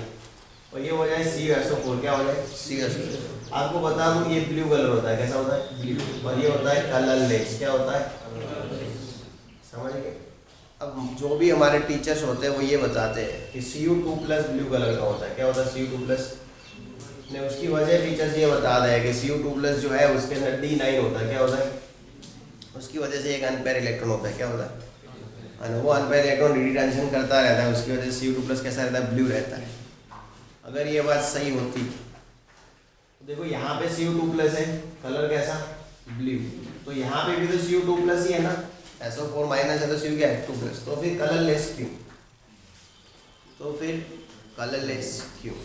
Speaker 1: और ये हो जाए CaSO4, क्या हो जाए CaSO4। आपको बता दूं ये ब्लू कलर होता है, कैसा होता है ब्लू, और ये होता है कलरलेस, क्या होता है, समझ गए। अब जो भी हमारे टीचर्स होते हैं वो ये बताते हैं कि Cu2 प्लस ब्लू कलर का होता है, क्या होता है Cu2 प्लस, ने उसकी वजह टीचर्स ये बता रहे हैं कि Cu2 प्लस जो है उसके अंदर D9 होता है, क्या होता है, उसकी वजह से एक अनपेयर इलेक्ट्रॉन होता है, क्या होता है, और वो अनपेयर इलेक्ट्रॉन रिट्रांजिशन करता रहता है, उसकी वजह से Cu2 प्लस कैसा रहता है, ब्लू रहता है। अगर ये बात सही होती तो देखो यहाँ पे Cu2 प्लस है, कलर कैसा ब्लू, तो यहाँ पे भी तो Cu2 प्लस ही है ना, SO4 माइनस है तो Cu क्या है 2 प्लस, तो फिर कलरलेस क्यों, तो फिर कलरलेस क्यों,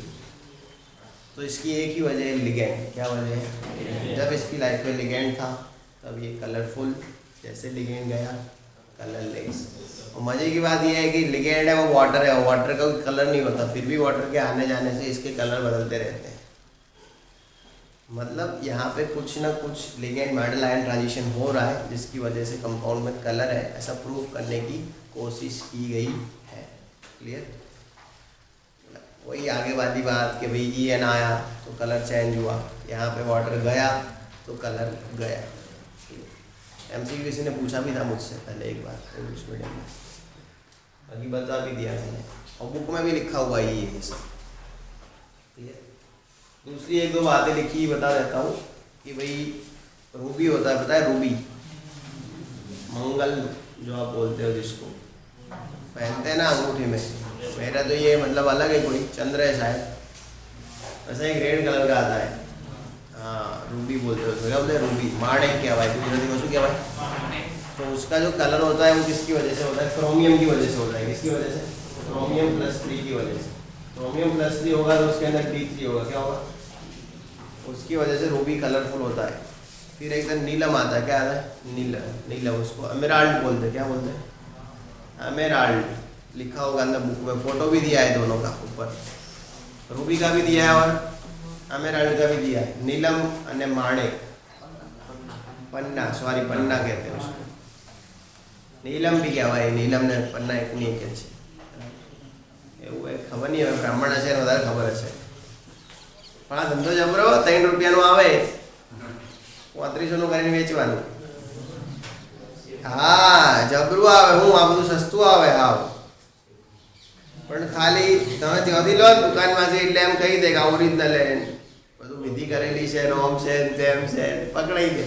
Speaker 1: तो इसकी एक ही वजह है लिगेंड, क्या वजह है, जब इसकी लाइफ में लिगेंड था तब ये कलरफुल, जैसे लिगेंड गया कलरलेस। और मजे की बात यह है कि लिगेंड है वो वाटर है, वाटर का कोई कलर नहीं होता, फिर भी वाटर के आने जाने से इसके कलर बदलते रहते हैं। मतलब यहाँ पे कुछ ना कुछ लिगेंड मेटल आयन ट्रांजिशन हो रहा है जिसकी वजह से कंपाउंड में कलर है, ऐसा प्रूव करने की कोशिश की गई है। क्लियर, वही आगे वाली बात कि भाई EN आया तो कलर चेंज हुआ, यहाँ पे वाटर गया तो कलर गया। MCQ किसी ने पूछा भी था मुझसे पहले एक बार इंग्लिश मीडियम में, बाकी बता भी दिया मैंने, और बुक में भी लिखा हुआ ही है ये सब। क्लियर, दूसरी एक दो बातें लिखी बता देता हूँ कि भाई रूबी होता है, पता है रूबी, मंगल जो आप बोलते हो जिसको पहनते हैं ना अंगूठी में, मेरा तो ये मतलब अलग है, कोई चंद्र है शायद, ऐसा एक रेड कलर का आता है, हाँ रूबी बोलते हो, क्या बोलते हैं रूबी, माणिक क्या भाई, गुजराती में क्या भाई, तो उसका जो कलर होता है वो किसकी वजह से होता है, क्रोमियम की वजह से होता है, किसकी वजह से, क्रोमियम +3 की वजह से, क्रोमियम +3 होगा तो उसके अंदर D3 होगा, क्या होगा, उसकी वजह से रूबी कलरफुल होता है। फिर एकदम नीलम आता है, क्या आता है नीलम, नीलम उसको एमेराल्ड बोलते हैं, क्या बोलते हैं एमेराल्ड, लिखा होगा अंदर बुक में, फोटो भी दिया है दोनों का ऊपर, रूबी का भी दिया है और एमेराल्ड का भी दिया है। नीलम અને माणिक, पन्ना, सॉरी पन्ना कहते हैं उसको, नीलम भी કહેવાય, नीलम ने पन्ना एक नहीं કહે છે, એવું એક ખબર નહીં, હવે બ્રાહ્મણ હશે ને વધારે ખબર હશે, પણ આ ધંધો જબરો, 3 રૂપિયાનો આવે 3500 કરીને વેચવાનું, હા જબરું આવે, હું આ બધું સસ્તું આવે, હા પણ ખાલી તમે ત્યાંથી લો દુકાનમાંથી એટલે એમ કહી દે કે ઓરિજિનલ હે, બધું વિધિ કરેલી છે, નોમ છે, તેમ છે, પકડાઈ દે,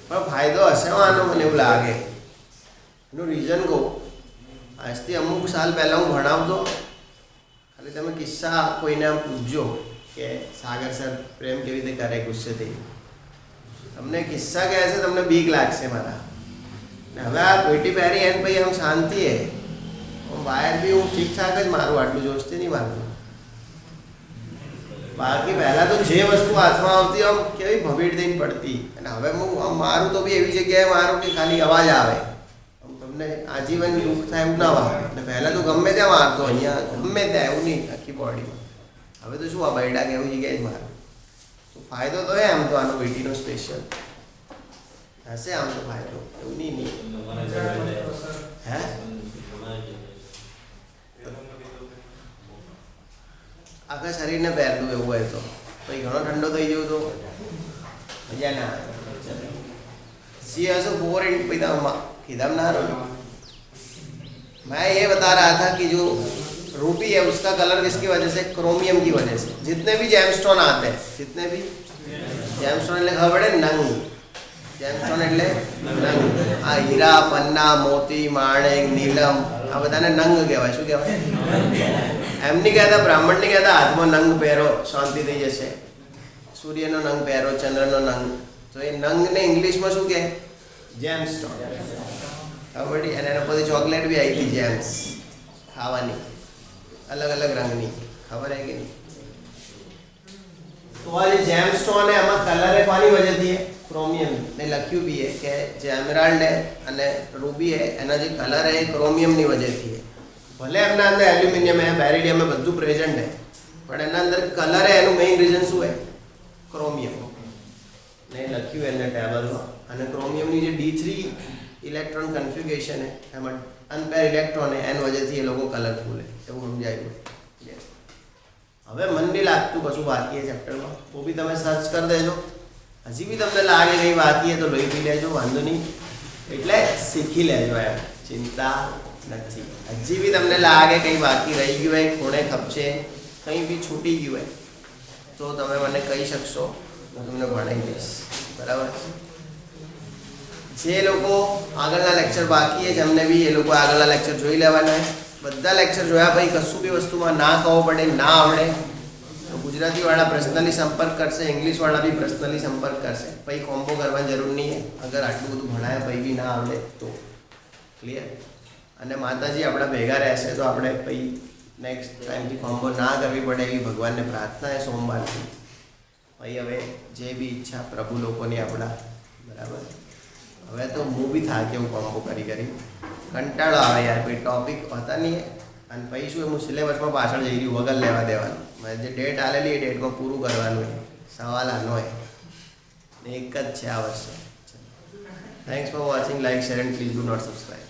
Speaker 1: પણ ફાયદો હશે આનો મને એવું લાગે। એનું રીઝન કહું, આજથી અમુક સાલ પહેલાં હું ભણાવતો, ખાલી તમે કિસ્સા કોઈને આમ પૂછજો કે સાગર સર પ્રેમ કેવી રીતે કરે ગુસ્સેથી, તમને કિસ્સા કહેશે તમને બીક લાગશે મારા, ને હવે આ પેટી પહેરી એને પછી આમ શાંતિ હે, વાયર બી હું ઠીક ઠાક જ મારું, આટલું જોશથી નહીં મારતું, બાકી પહેલાં તો જે વસ્તુ હાથમાં આવતી આમ કેવી ભભીડ થઈને પડતી, અને હવે હું આમ મારું તો બી એવી જગ્યાએ મારું કે ખાલી અવાજ આવે, તમને આજીવન દુઃખ થાય એવું ના વાગે, અને પહેલાં તો ગમે ત્યાં મારતો, અહીંયા ગમે ત્યાં એવું નહીં આખી બોડીમાં, હવે તો શું આ બૈડા કે એવી જગ્યાએ જ મારું, તો ફાયદો તો હે આમ તો આનો વીટીનો સ્પેશિયલ હશે આમ તો ફાયદો, એવું નહીં હે આખા શરીરને પહેરતું એવું હોય તો પછી ઘણો ઠંડો થઈ જવું તો મજા ના આવે। CaSO4 खिदम ना रहो, मैं ये बता रहा था कि जो रूबी है उसका कलर किसकी वजह से, क्रोमियम की वजह से। जितने भी जेमस्टोन आते हैं, जितने भी जेमस्टोन એટલે ખબર પડે નંગ, જેમસ્ટોન એટલે નંગ, આ હીરા, પન્ના, મોતી, માણેક, નીલમ, આ બધાને નંગ કહેવાય। શું કહેવાય? એમ નહીં કહેતા, બ્રાહ્મણ નહીં કહેતા હાથમાં નંગ પહેરો શાંતિ થઈ જશે, સૂર્યનો નંગ પહેરો, ચંદ્રનો નંગ, તો એ નંગને ઇંગ્લિશમાં શું કહે? જેમસ્ટોન। ખબર? અને એના પછી ચોકલેટ બી આવી હતી જેમ્સ ખાવાની, अलग अलग रंगनी, खबर है कि नहीं? तो આ જે જેમસ્ટોન है એમાં કલર है કોની વજહથી है? ક્રોમિયમ ને લખ્યું भी है કે જે એમરાલ્ડ है અને રૂબી है એના જે કલર है ક્રોમિયમની વજહથી है। ભલે એમના અંદર એલ્યુમિનિયમ है, બેરિલિયમ है, બધું પ્રેઝન્ટ है, પણ એના અંદર કલર है એનું મેઇન રીઝન શું है? ક્રોમિયમ ને લખ્યું એને ટેબલમાં। અને ક્રોમિયમની જે D3 ઇલેક્ટ્રોન કન્ફિગ્યુરેશન है એમાં अनपेयर इलेक्ट्रॉन है एन वजह से ये लोग कलरफुल है એવું સમજાયું. હવે મન નહીં લાગતું કશું બાકી है ચેપ્ટરમાં તો બી તમે સર્ચ કરી દેજો. હજી બી તમને લાગે કંઈ બાકી है તો લઈ પી લેજો, વાંધો નહીં. એટલે શીખી લેજો એમ, ચિંતા નથી. હજી બી તમને લાગે કંઈ બાકી રહી ગયું હોય, ખૂણે ખપશે, કંઈ બી છૂટી ગયું હોય તો તમે મને કહી શકશો, હું તમને ભણાવી દઈશ. બરાબર. જે લોકો આગળના લેક્ચર બાકી છે જેમને બી એ લોકો આગળના લેક્ચર જોઈ લેવાના. બધા લેક્ચર જોયા પછી કશું બી વસ્તુમાં ના કહો પડે, ના આવડે તો ગુજરાતીવાળા પર્સનલી સંપર્ક કરશે, ઇંગ્લિશવાળા બી પર્સનલી સંપર્ક કરશે. પછી કોમ્બો કરવાની જરૂર નહીં. અગર આટલું બધું ભણાયા પછી બી ના આવડે તો ક્લિયર. અને માતાજી આપણા ભેગા રહેશે તો આપણે પછી નેક્સ્ટ ટાઈમથી કોમ્બો ના કરવી પડે એવી ભગવાનને પ્રાર્થના છે સોમવારથી. પછી હવે જે બી ઈચ્છા પ્રભુ લોકોની આપણા. બરાબર. હવે તો હું બી થાકે હું કોમ્બો કરી કંટાળો આવે યાર, કોઈ ટોપિક હોતા નહીં. અને પછી શું હું સિલેબસમાં પાછળ જઈ રહ્યું વગર લેવા દેવાનું. મારે જે ડેટ આવેલી એ ડેટમાં પૂરું કરવાનું હોય. સવાલ આનો હોય એક જ છે આ વર્ષે. Thanks for watching. Like, share and please do not subscribe.